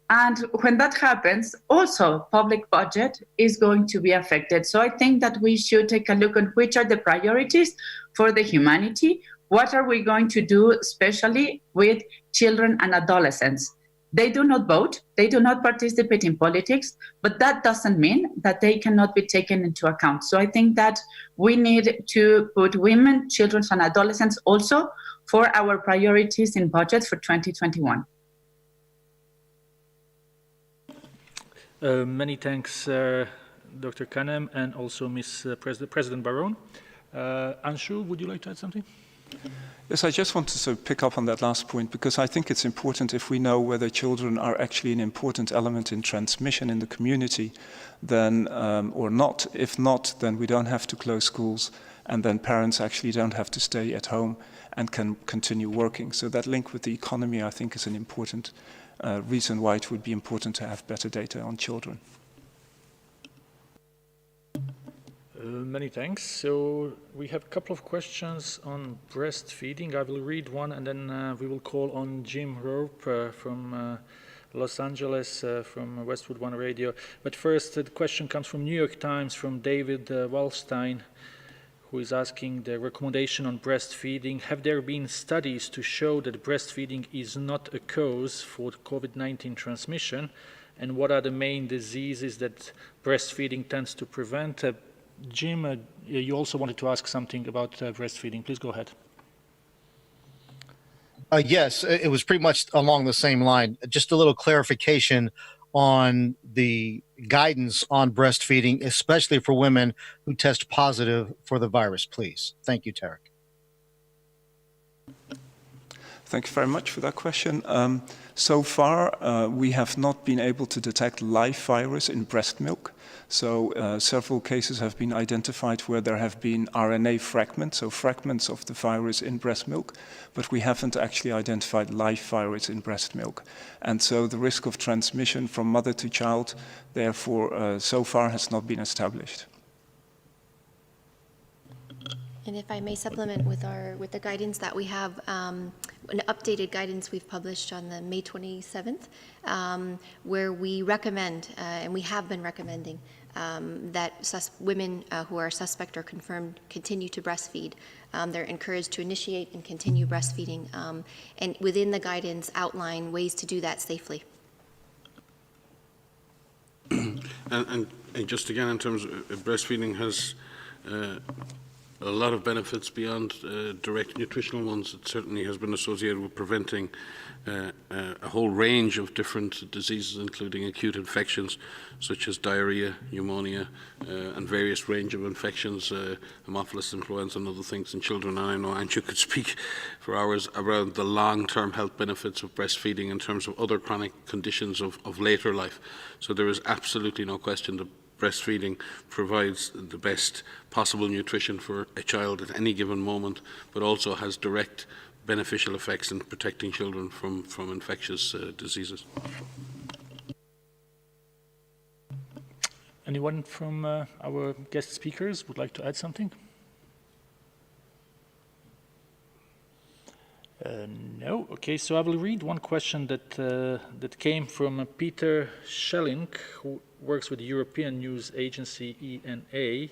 [SPEAKER 4] And when that happens, also public budget is going to be affected. So I think that we should take a look at which are the priorities for the humanity. What are we going to do, especially with children and adolescents? They do not vote, they do not participate in politics, but that doesn't mean that they cannot be taken into account. So I think that we need to put women, children, and adolescents also for our priorities in budget for 2021.
[SPEAKER 1] Many thanks, Dr. Kanem, and also Ms. President Barone. Anshu, would you like to add something?
[SPEAKER 11] Yes, I just wanted to pick up on that last point, because I think it's important, if we know whether children are actually an important element in transmission in the community, then or not. If not, then we don't have to close schools, and then parents actually don't have to stay at home and can continue working. So that link with the economy, I think, is an important reason why it would be important to have better data on children.
[SPEAKER 1] Many thanks. So we have a couple of questions on breastfeeding. I will read one, and then we will call on Jim Rope from Los Angeles, from Westwood One Radio. But first, the question comes from New York Times, from David Wallstein, who is asking the recommendation on breastfeeding. Have there been studies to show that breastfeeding is not a cause for COVID-19 transmission? And what are the main diseases that breastfeeding tends to prevent? Jim, you also wanted to ask something about breastfeeding. Please go ahead.
[SPEAKER 14] Yes, it was pretty much along the same line. Just a little clarification on the guidance on breastfeeding, especially for women who test positive for the virus, please. Thank you, Tarek.
[SPEAKER 11] Thank you very much for that question. So far, we have not been able to detect live virus in breast milk. So several cases have been identified where there have been RNA fragments, so fragments of the virus in breast milk, but we haven't actually identified live virus in breast milk. And so the risk of transmission from mother to child, therefore, so far has not been established.
[SPEAKER 12] And if I may supplement with the guidance that we have, an updated guidance we've published on the May 27th, where we recommend, and we have been recommending, that women who are suspect or confirmed continue to breastfeed. They're encouraged to initiate and continue breastfeeding, and within the guidance outline ways to do that safely.
[SPEAKER 9] And just again, in terms of breastfeeding has a lot of benefits beyond direct nutritional ones. It certainly has been associated with preventing a whole range of different diseases, including acute infections such as diarrhea, pneumonia, and various range of infections, Haemophilus influenza and other things in children. And I know Anshu could speak for hours around the long-term health benefits of breastfeeding in terms of other chronic conditions of later life. So there is absolutely no question that breastfeeding provides the best possible nutrition for a child at any given moment, but also has direct beneficial effects in protecting children from infectious diseases.
[SPEAKER 1] Anyone from our guest speakers would like to add something? No. Okay, so I will read one question that came from Peter Schelling, who works with the European News Agency ENA.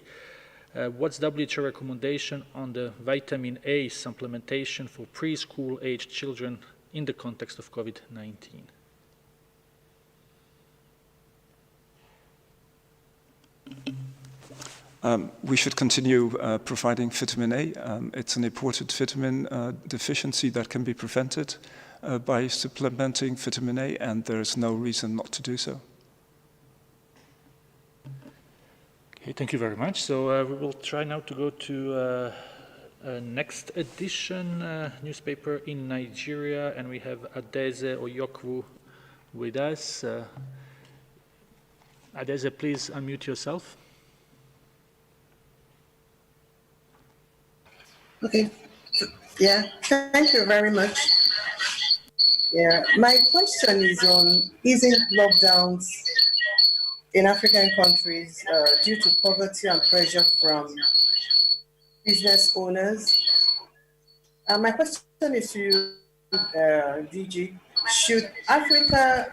[SPEAKER 1] What's WHO recommendation on the vitamin A supplementation for preschool-aged children in the context of COVID-19?
[SPEAKER 11] We should continue providing vitamin A. It's an important vitamin deficiency that can be prevented by supplementing vitamin A, and there's no reason not to do so.
[SPEAKER 1] Okay, thank you very much. So we will try now to go to next edition newspaper in Nigeria, and we have Adeze Oyokwu with us. Adeze, please unmute yourself.
[SPEAKER 15] Okay. Yeah, thank you very much. Yeah, my question is on easing lockdowns in African countries due to poverty and pressure from business owners. My question is to you, DG, should African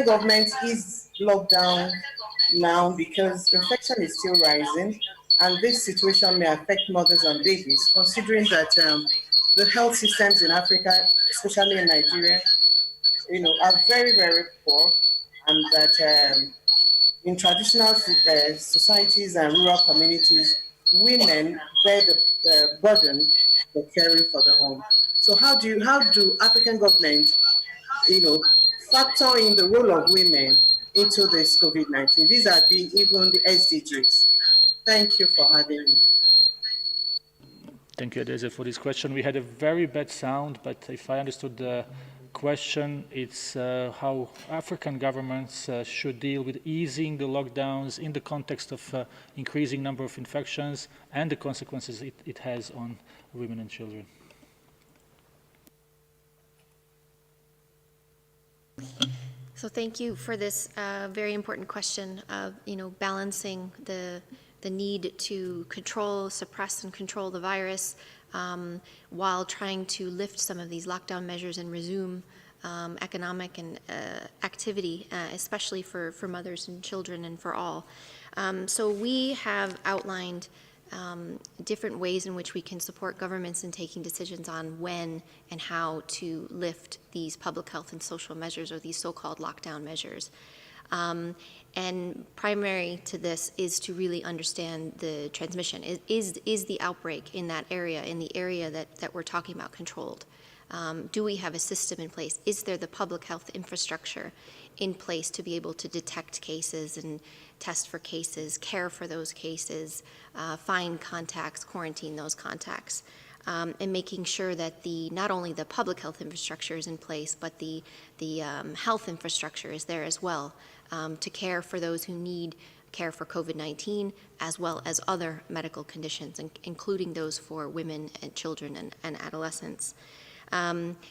[SPEAKER 15] governments ease lockdown now because infection is still rising? And this situation may affect mothers and babies, considering that the health systems in Africa, especially in Nigeria, are very, very poor, and that in traditional societies and rural communities, women bear the burden for caring for the home. So how do African governments, factor in the role of women into this COVID-19? These are even the SDGs. Thank you for having me.
[SPEAKER 1] Thank you, Adeze, for this question. We had a very bad sound, but if I understood the question, it's how African governments should deal with easing the lockdowns in the context of increasing number of infections and the consequences it has on women and children.
[SPEAKER 12] So thank you for this very important question of, balancing the need to suppress and control the virus while trying to lift some of these lockdown measures and resume economic and activity, especially for mothers and children and for all. So we have outlined different ways in which we can support governments in taking decisions on when and how to lift these public health and social measures, or these so-called lockdown measures. And primary to this is to really understand the transmission. Is the outbreak in that area, in the area that we're talking about, controlled? Do we have a system in place? Is there the public health infrastructure in place to be able to detect cases and test for cases, care for those cases, find contacts, quarantine those contacts? And making sure that not only the public health infrastructure is in place, but the health infrastructure is there as well, to care for those who need care for COVID-19, as well as other medical conditions, including those for women and children and adolescents.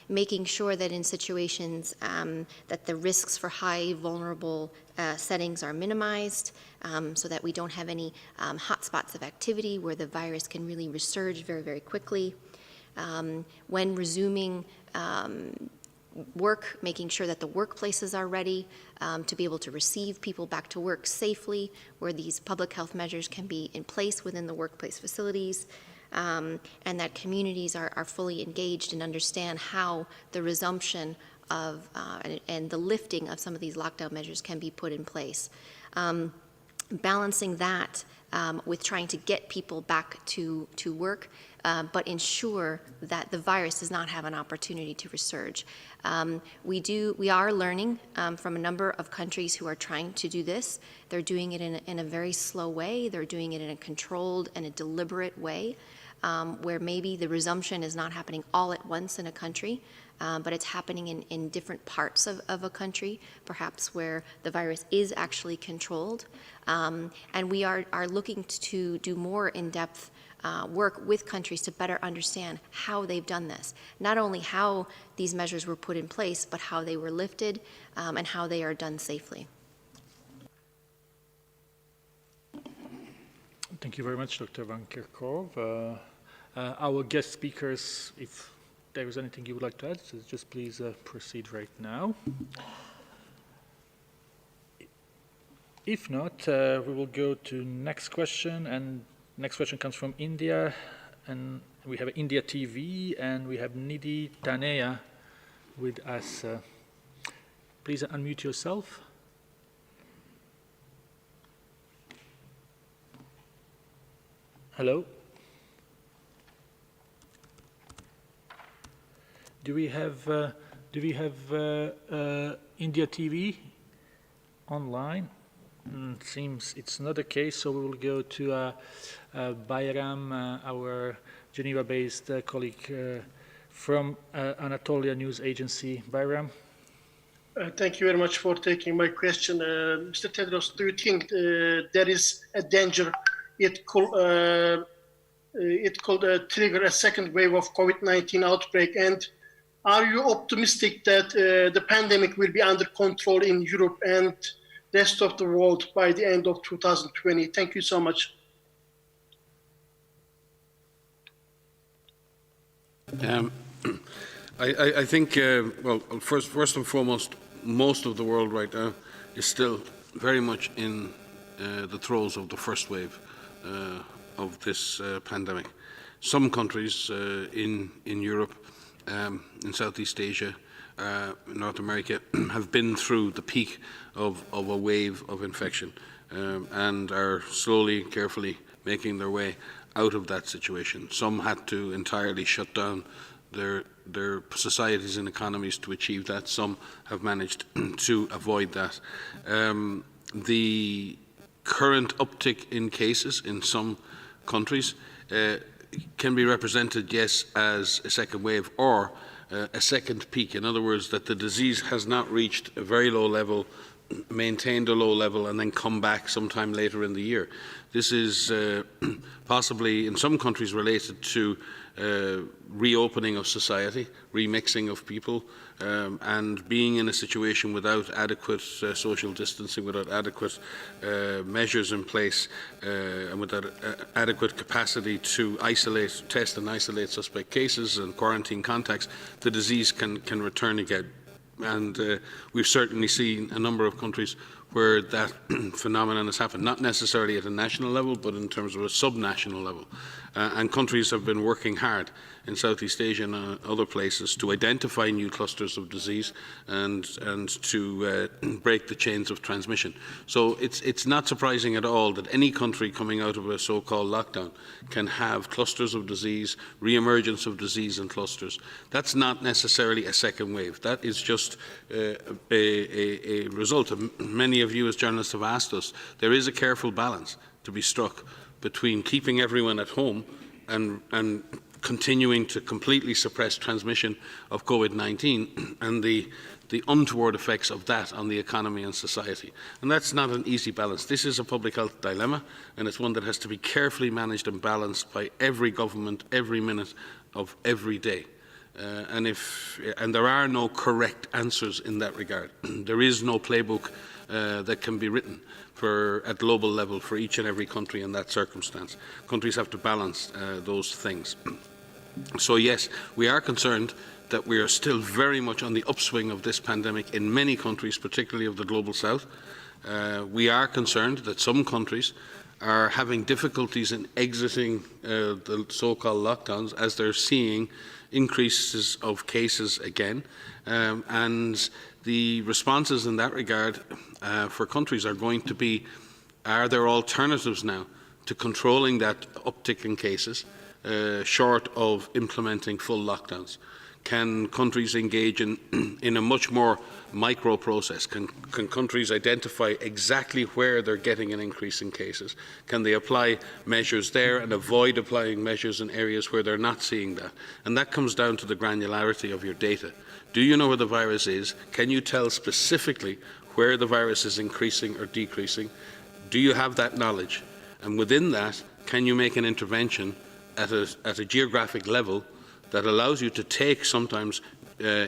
[SPEAKER 12] Making sure that in situations that the risks for high vulnerable settings are minimized, so that we don't have any hotspots of activity where the virus can really resurge very, very quickly. When resuming work, making sure that the workplaces are ready to be able to receive people back to work safely, where these public health measures can be in place within the workplace facilities. And that communities are fully engaged and understand how the resumption of and the lifting of some of these lockdown measures can be put in place. Balancing that with trying to get people back to work, but ensure that the virus does not have an opportunity to resurge. We are learning from a number of countries who are trying to do this. They're doing it in a very slow way. They're doing it in a controlled and a deliberate way, where maybe the resumption is not happening all at once in a country, but it's happening in different parts of a country, perhaps where the virus is actually controlled. And we are looking to do more in-depth work with countries to better understand how they've done this. Not only how these measures were put in place, but how they were lifted and how they are done safely.
[SPEAKER 1] Thank you very much, Dr. Van Kerkhove. Our guest speakers, if there is anything you would like to add, so just please proceed right now. If not, we will go to next question, and next question comes from India, and we have India TV, and we have Nidhi Taneja with us. Please unmute yourself. Hello? Do we have India TV online? Seems it's not the case, so we will go to Bayram, our Geneva-based colleague from Anatolia News Agency. Bayram.
[SPEAKER 16] Thank you very much for taking my question. Mr. Tedros, do you think there is a danger it could trigger a second wave of COVID-19 outbreak? And are you optimistic that the pandemic will be under control in Europe and the rest of the world by the end of 2020? Thank you so much.
[SPEAKER 9] I think, well, first and foremost, most of the world right now is still very much in the throes of the first wave of this pandemic. Some countries in Europe, in Southeast Asia, North America, have been through the peak of a wave of infection and are slowly, carefully making their way out of that situation. Some had to entirely shut down their societies and economies to achieve that. Some have managed to avoid that. The current uptick in cases in some countries can be represented, yes, as a second wave or a second peak. In other words, that the disease has not reached a very low level, maintained a low level, and then come back sometime later in the year. This is possibly in some countries related to reopening of society, remixing of people, and being in a situation without adequate social distancing, without adequate measures in place, and without adequate capacity to isolate, test and isolate suspect cases and quarantine contacts, the disease can return again. And we've certainly seen a number of countries where that phenomenon has happened, not necessarily at a national level, but in terms of a subnational level. And countries have been working hard in Southeast Asia and other places to identify new clusters of disease and to break the chains of transmission. So it's not surprising at all that any country coming out of a so-called lockdown can have clusters of disease, re-emergence of disease in clusters. That's not necessarily a second wave. That is just a result of many of you as journalists have asked us. There is a careful balance to be struck between keeping everyone at home and continuing to completely suppress transmission of COVID-19 and the untoward effects of that on the economy and society. And that's not an easy balance. This is a public health dilemma, and it's one that has to be carefully managed and balanced by every government every minute of every day. And there are no correct answers in that regard. There is no playbook that can be written at global level for each and every country in that circumstance. Countries have to balance those things. So yes, we are concerned that we are still very much on the upswing of this pandemic in many countries, particularly of the global south. We are concerned that some countries are having difficulties in exiting the so-called lockdowns as they're seeing increases of cases again. And the responses in that regard for countries are going to be, are there alternatives now to controlling that uptick in cases short of implementing full lockdowns? Can countries engage in a much more micro process? Can countries identify exactly where they're getting an increase in cases? Can they apply measures there and avoid applying measures in areas where they're not seeing that? And that comes down to the granularity of your data. Do you know where the virus is? Can you tell specifically where the virus is increasing or decreasing? Do you have that knowledge? And within that, can you make an intervention at a geographic level that allows you to take sometimes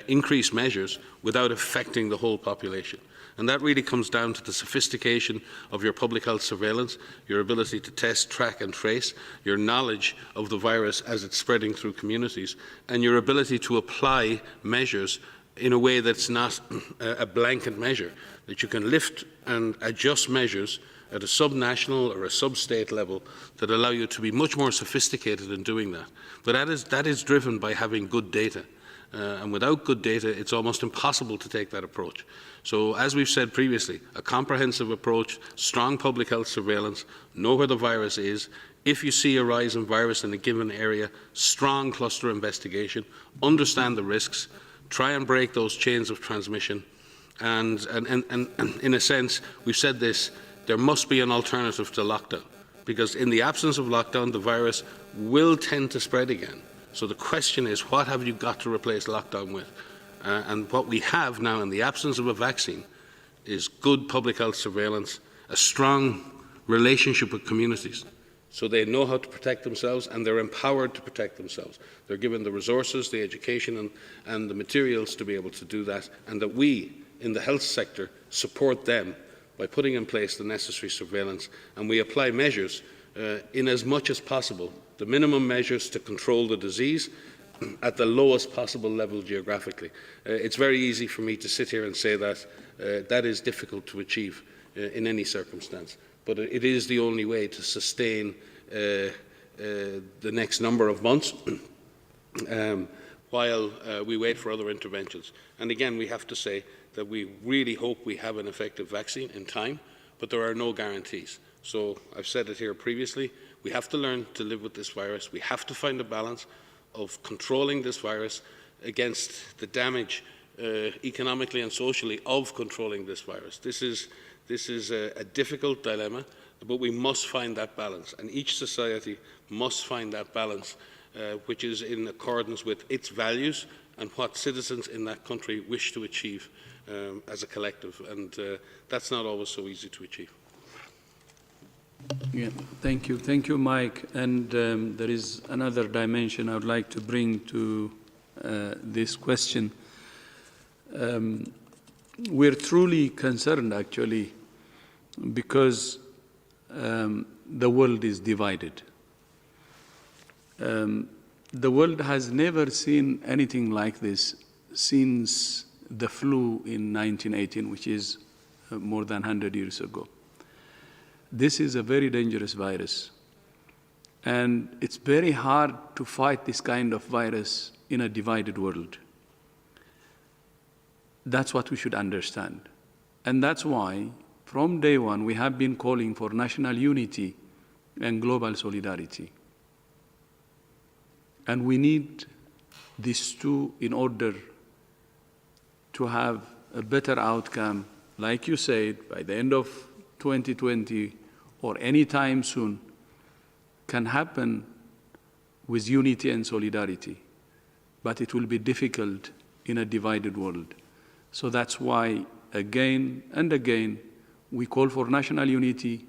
[SPEAKER 9] increase measures without affecting the whole population. And that really comes down to the sophistication of your public health surveillance, your ability to test, track and trace, your knowledge of the virus as it's spreading through communities, and your ability to apply measures in a way that's not a blanket measure, that you can lift and adjust measures at a subnational or a sub-state level that allow you to be much more sophisticated in doing that. But that is driven by having good data. And without good data, it's almost impossible to take that approach. So, as we've said previously, a comprehensive approach, strong public health surveillance, know where the virus is. If you see a rise in virus in a given area, strong cluster investigation, understand the risks, try and break those chains of transmission. And in a sense, we've said this, there must be an alternative to lockdown, because in the absence of lockdown, the virus will tend to spread again. So the question is, what have you got to replace lockdown with? And what we have now in the absence of a vaccine is good public health surveillance, a strong relationship with communities, so they know how to protect themselves and they're empowered to protect themselves. They're given the resources, the education and the materials to be able to do that, and that we in the health sector support them by putting in place the necessary surveillance, and we apply measures in as much as possible, the minimum measures to control the disease at the lowest possible level geographically. It's very easy for me to sit here and say that that is difficult to achieve in any circumstance, but it is the only way to sustain the next number of months while we wait for other interventions. And again, we have to say that we really hope we have an effective vaccine in time, but there are no guarantees. So I've said it here previously, we have to learn to live with this virus. We have to find a balance of controlling this virus against the damage economically and socially of controlling this virus. This is a difficult dilemma, but we must find that balance, and each society must find that balance which is in accordance with its values and what citizens in that country wish to achieve as a collective, and that's not always so easy to achieve.
[SPEAKER 2] Yeah, thank you, Mike. And there is another dimension I would like to bring to this question. We're truly concerned, actually, because the world is divided. The world has never seen anything like this since the flu in 1918, which is more than 100 years ago. This is a very dangerous virus, and it's very hard to fight this kind of virus in a divided world. That's what we should understand. And that's why, from day one, we have been calling for national unity and global solidarity. And we need these two in order to have a better outcome, like you said, by the end of 2020 or any time soon, can happen with unity and solidarity. But it will be difficult in a divided world. So that's why, again and again, we call for national unity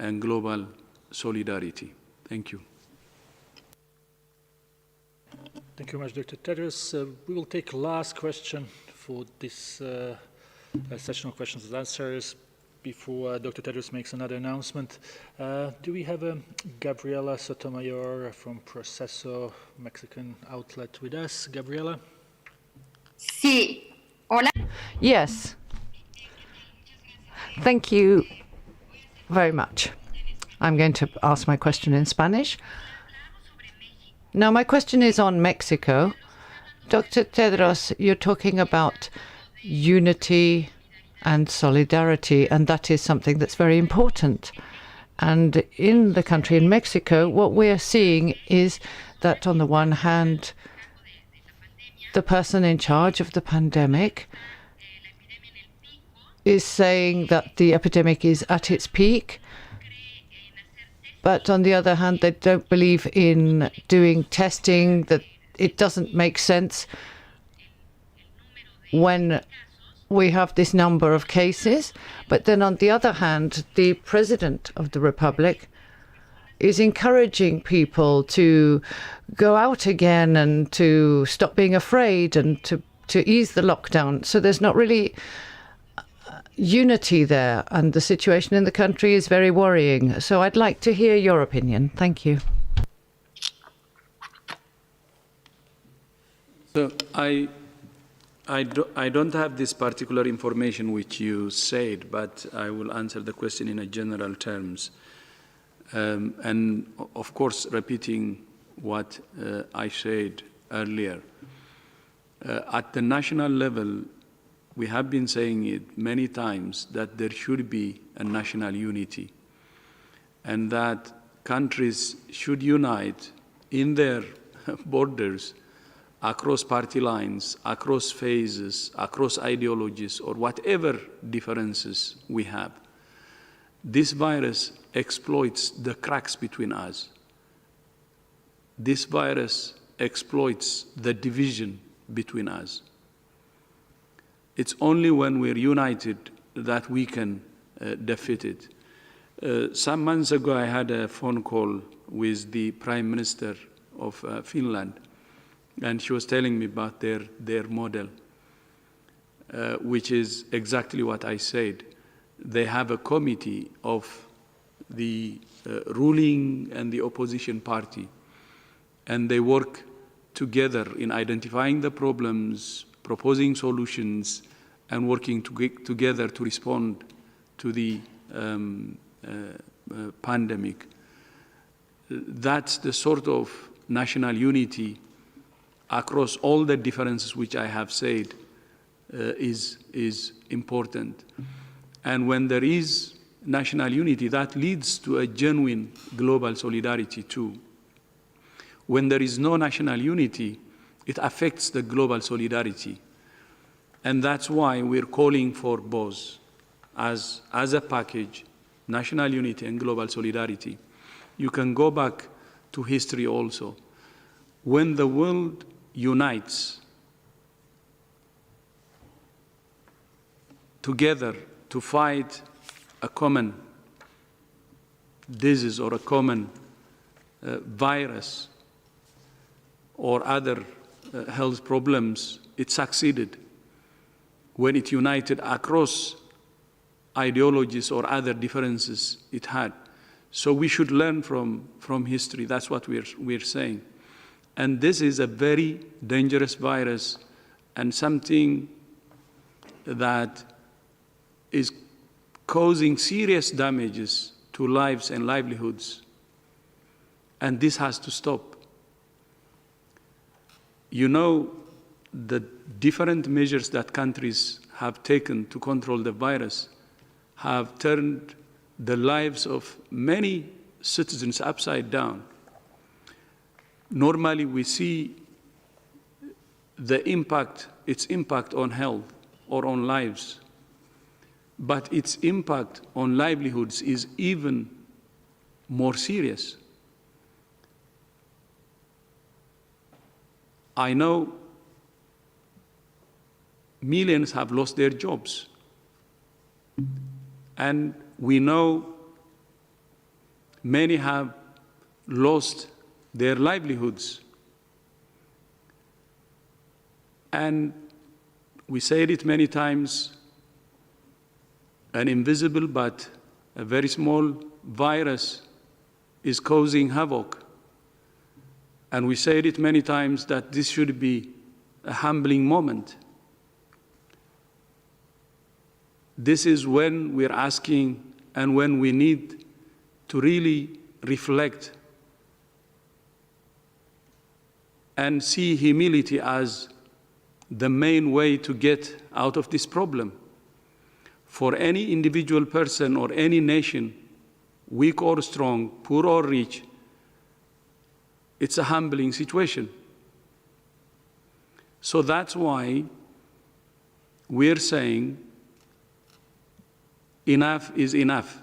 [SPEAKER 2] and global solidarity. Thank you.
[SPEAKER 1] Thank you very much, Dr. Tedros. We will take last question for this session of questions and answers before Dr. Tedros makes another announcement. Do we have Gabriela Sotomayor from Proceso Mexican outlet with us? Gabriela?
[SPEAKER 10] Sí. Hola.
[SPEAKER 5] Yes. Thank you very much. I'm going to ask my question in Spanish. Now, my question is on Mexico. Dr. Tedros, you're talking about unity and solidarity, and that is something that's very important. And in the country, in Mexico, what we're seeing is that on the one hand, the person in charge of the pandemic is saying that the epidemic is at its peak, but on the other hand, they don't believe in doing testing, that it doesn't make sense when we have this number of cases. But then on the other hand, the President of the Republic is encouraging people to go out again and to stop being afraid and to to ease the lockdown. So there's not really unity there, and the situation in the country is very worrying. So I'd like to hear your opinion. Thank you.
[SPEAKER 2] So I don't have this particular information which you said, but I will answer the question in a general terms. And of course, repeating what I said earlier. At the national level, we have been saying it many times that there should be a national unity and that countries should unite in their borders across party lines, across phases, across ideologies, or whatever differences we have. This virus exploits the cracks between us. This virus exploits the division between us. It's only when we're united that we can defeat it. Some months ago, I had a phone call with the Prime Minister of Finland, and she was telling me about their model, which is exactly what I said. They have a committee of the ruling and the opposition party, and they work together in identifying the problems, proposing solutions, and working together to respond to the pandemic. That's the sort of national unity across all the differences which I have said is important. And when there is national unity, that leads to a genuine global solidarity too. When there is no national unity, it affects the global solidarity. And that's why we're calling for both as a package, national unity and global solidarity. You can go back to history also. When the world unites together to fight a common disease or a common virus or other health problems, it succeeded. When it united across ideologies or other differences it had. So we should learn from history. That's what we're saying. And this is a very dangerous virus and something that is causing serious damages to lives and livelihoods. And this has to stop. You know, the different measures that countries have taken to control the virus have turned the lives of many citizens upside down. Normally, we see its impact on health or on lives, but its impact on livelihoods is even more serious. I know millions have lost their jobs, and we know many have lost their livelihoods. And we said it many times, an invisible but a very small virus is causing havoc. And we said it many times that this should be a humbling moment. This is when we're asking and when we need to really reflect and see humility as the main way to get out of this problem. For any individual person or any nation, weak or strong, poor or rich, it's a humbling situation. So that's why we're saying enough is enough.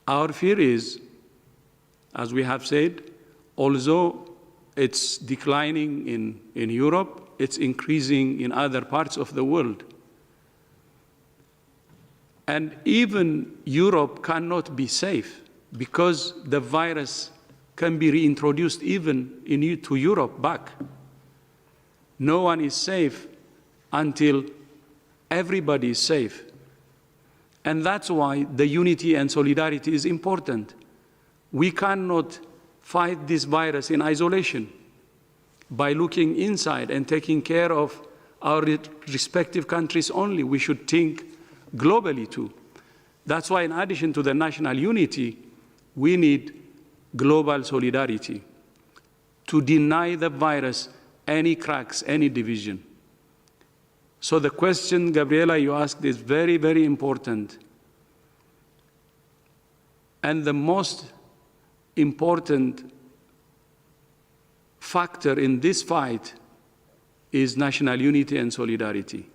[SPEAKER 2] Our fear is, as we have said, although it's declining in Europe, it's increasing in other parts of the world. And even Europe cannot be safe because the virus can be reintroduced even to Europe back. No one is safe until everybody is safe. And that's why the unity and solidarity is important. We cannot fight this virus in isolation. By looking inside and taking care of our respective countries only, we should think globally too. That's why in addition to the national unity, we need global solidarity to deny the virus any cracks, any division. So the question, Gabriela, you asked is very, very important. And the most important factor in this fight is national unity and solidarity.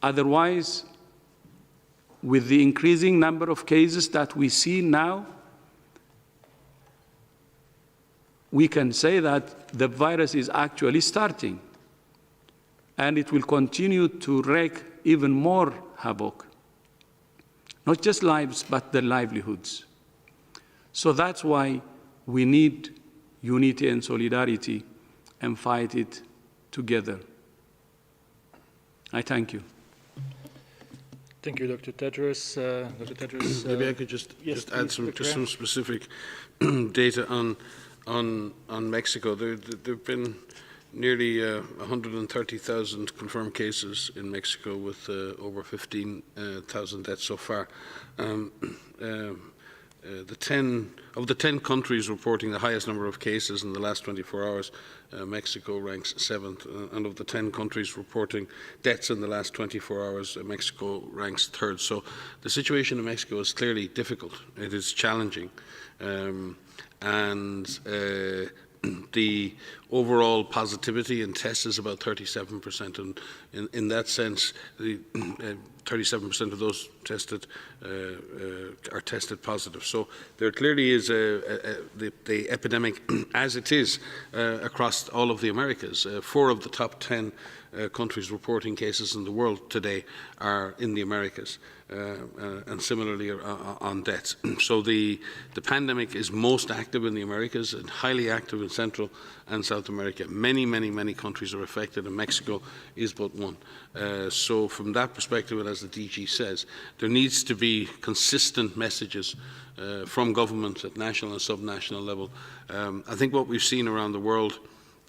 [SPEAKER 2] Otherwise, with the increasing number of cases that we see now, we can say that the virus is actually starting, and it will continue to wreak even more havoc, not just lives, but the livelihoods. So that's why we need unity and solidarity and fight it together. I thank you.
[SPEAKER 1] Thank you, Dr. Tedros. Dr. Tedros,
[SPEAKER 9] maybe I could just add some specific data on Mexico. There've been nearly 130,000 confirmed cases in Mexico, with over 15,000 deaths so far. Of the 10 countries reporting the highest number of cases in the last 24 hours, Mexico ranks 7th. And of the 10 countries reporting deaths in the last 24 hours, Mexico ranks 3rd. So the situation in Mexico is clearly difficult. It is challenging. The overall positivity in tests is about 37%, and in that sense, 37% of those tested are tested positive. So there clearly is the epidemic, as it is across all of the Americas. 4 of the top 10 countries reporting cases in the world today are in the Americas, and similarly on deaths. So the pandemic is most active in the Americas and highly active in Central and South America. Many countries are affected, and Mexico is but one. So from that perspective, and as the DG says, there needs to be consistent messages from government at national and subnational level. I think what we've seen around the world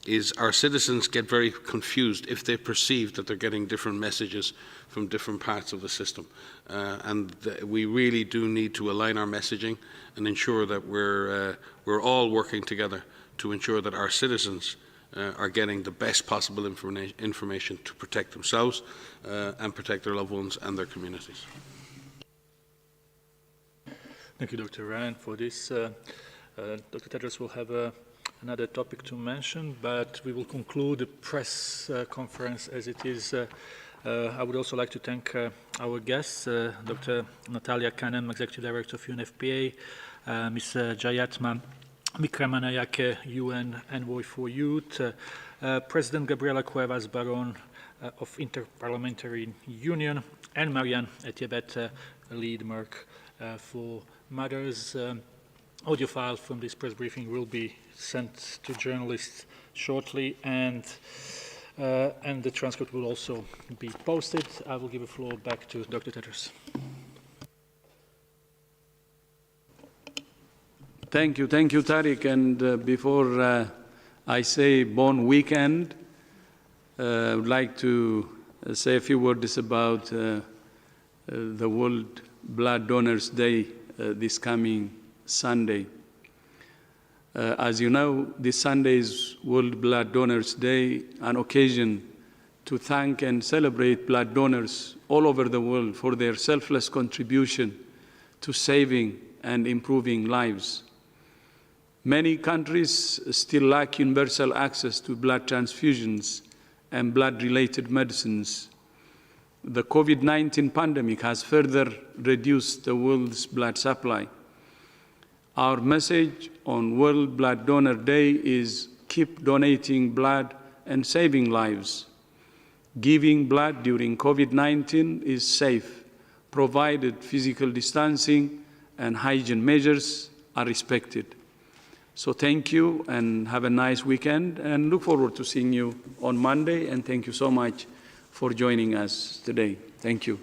[SPEAKER 9] is our citizens get very confused if they perceive that they're getting different messages from different parts of the system. We really do need to align our messaging and ensure that we're all working together to ensure that our citizens are getting the best possible information to protect themselves and protect their loved ones and their communities.
[SPEAKER 1] Thank you, Dr. Ryan, for this. Dr. Tedros will have another topic to mention, but we will conclude the press conference as it is. I would also like to thank our guests, Dr. Natalia Kanem, Executive Director of UNFPA, Ms. Jayatma Vikramanayake, UN Envoy for Youth, President Gabriela Cuevas Baron of Interparliamentary Union, and Marianne Etiebet, lead Merck for Mothers. Audio file from this press briefing will be sent to journalists shortly, and the transcript will also be posted. I will give the floor back to Dr. Tedros.
[SPEAKER 2] Thank you, Tariq. And before I say bon weekend, I would like to say a few words about the World Blood Donors Day this coming Sunday. As you know, this Sunday is World Blood Donors Day, an occasion to thank and celebrate blood donors all over the world for their selfless contribution to saving and improving lives. Many countries still lack universal access to blood transfusions and blood-related medicines. The COVID-19 pandemic has further reduced the world's blood supply. Our message on World Blood Donor Day is keep donating blood and saving lives. Giving blood during COVID-19 is safe, provided physical distancing and hygiene measures are respected. So thank you and have a nice weekend, and look forward to seeing you on Monday. And thank you so much for joining us today. Thank you.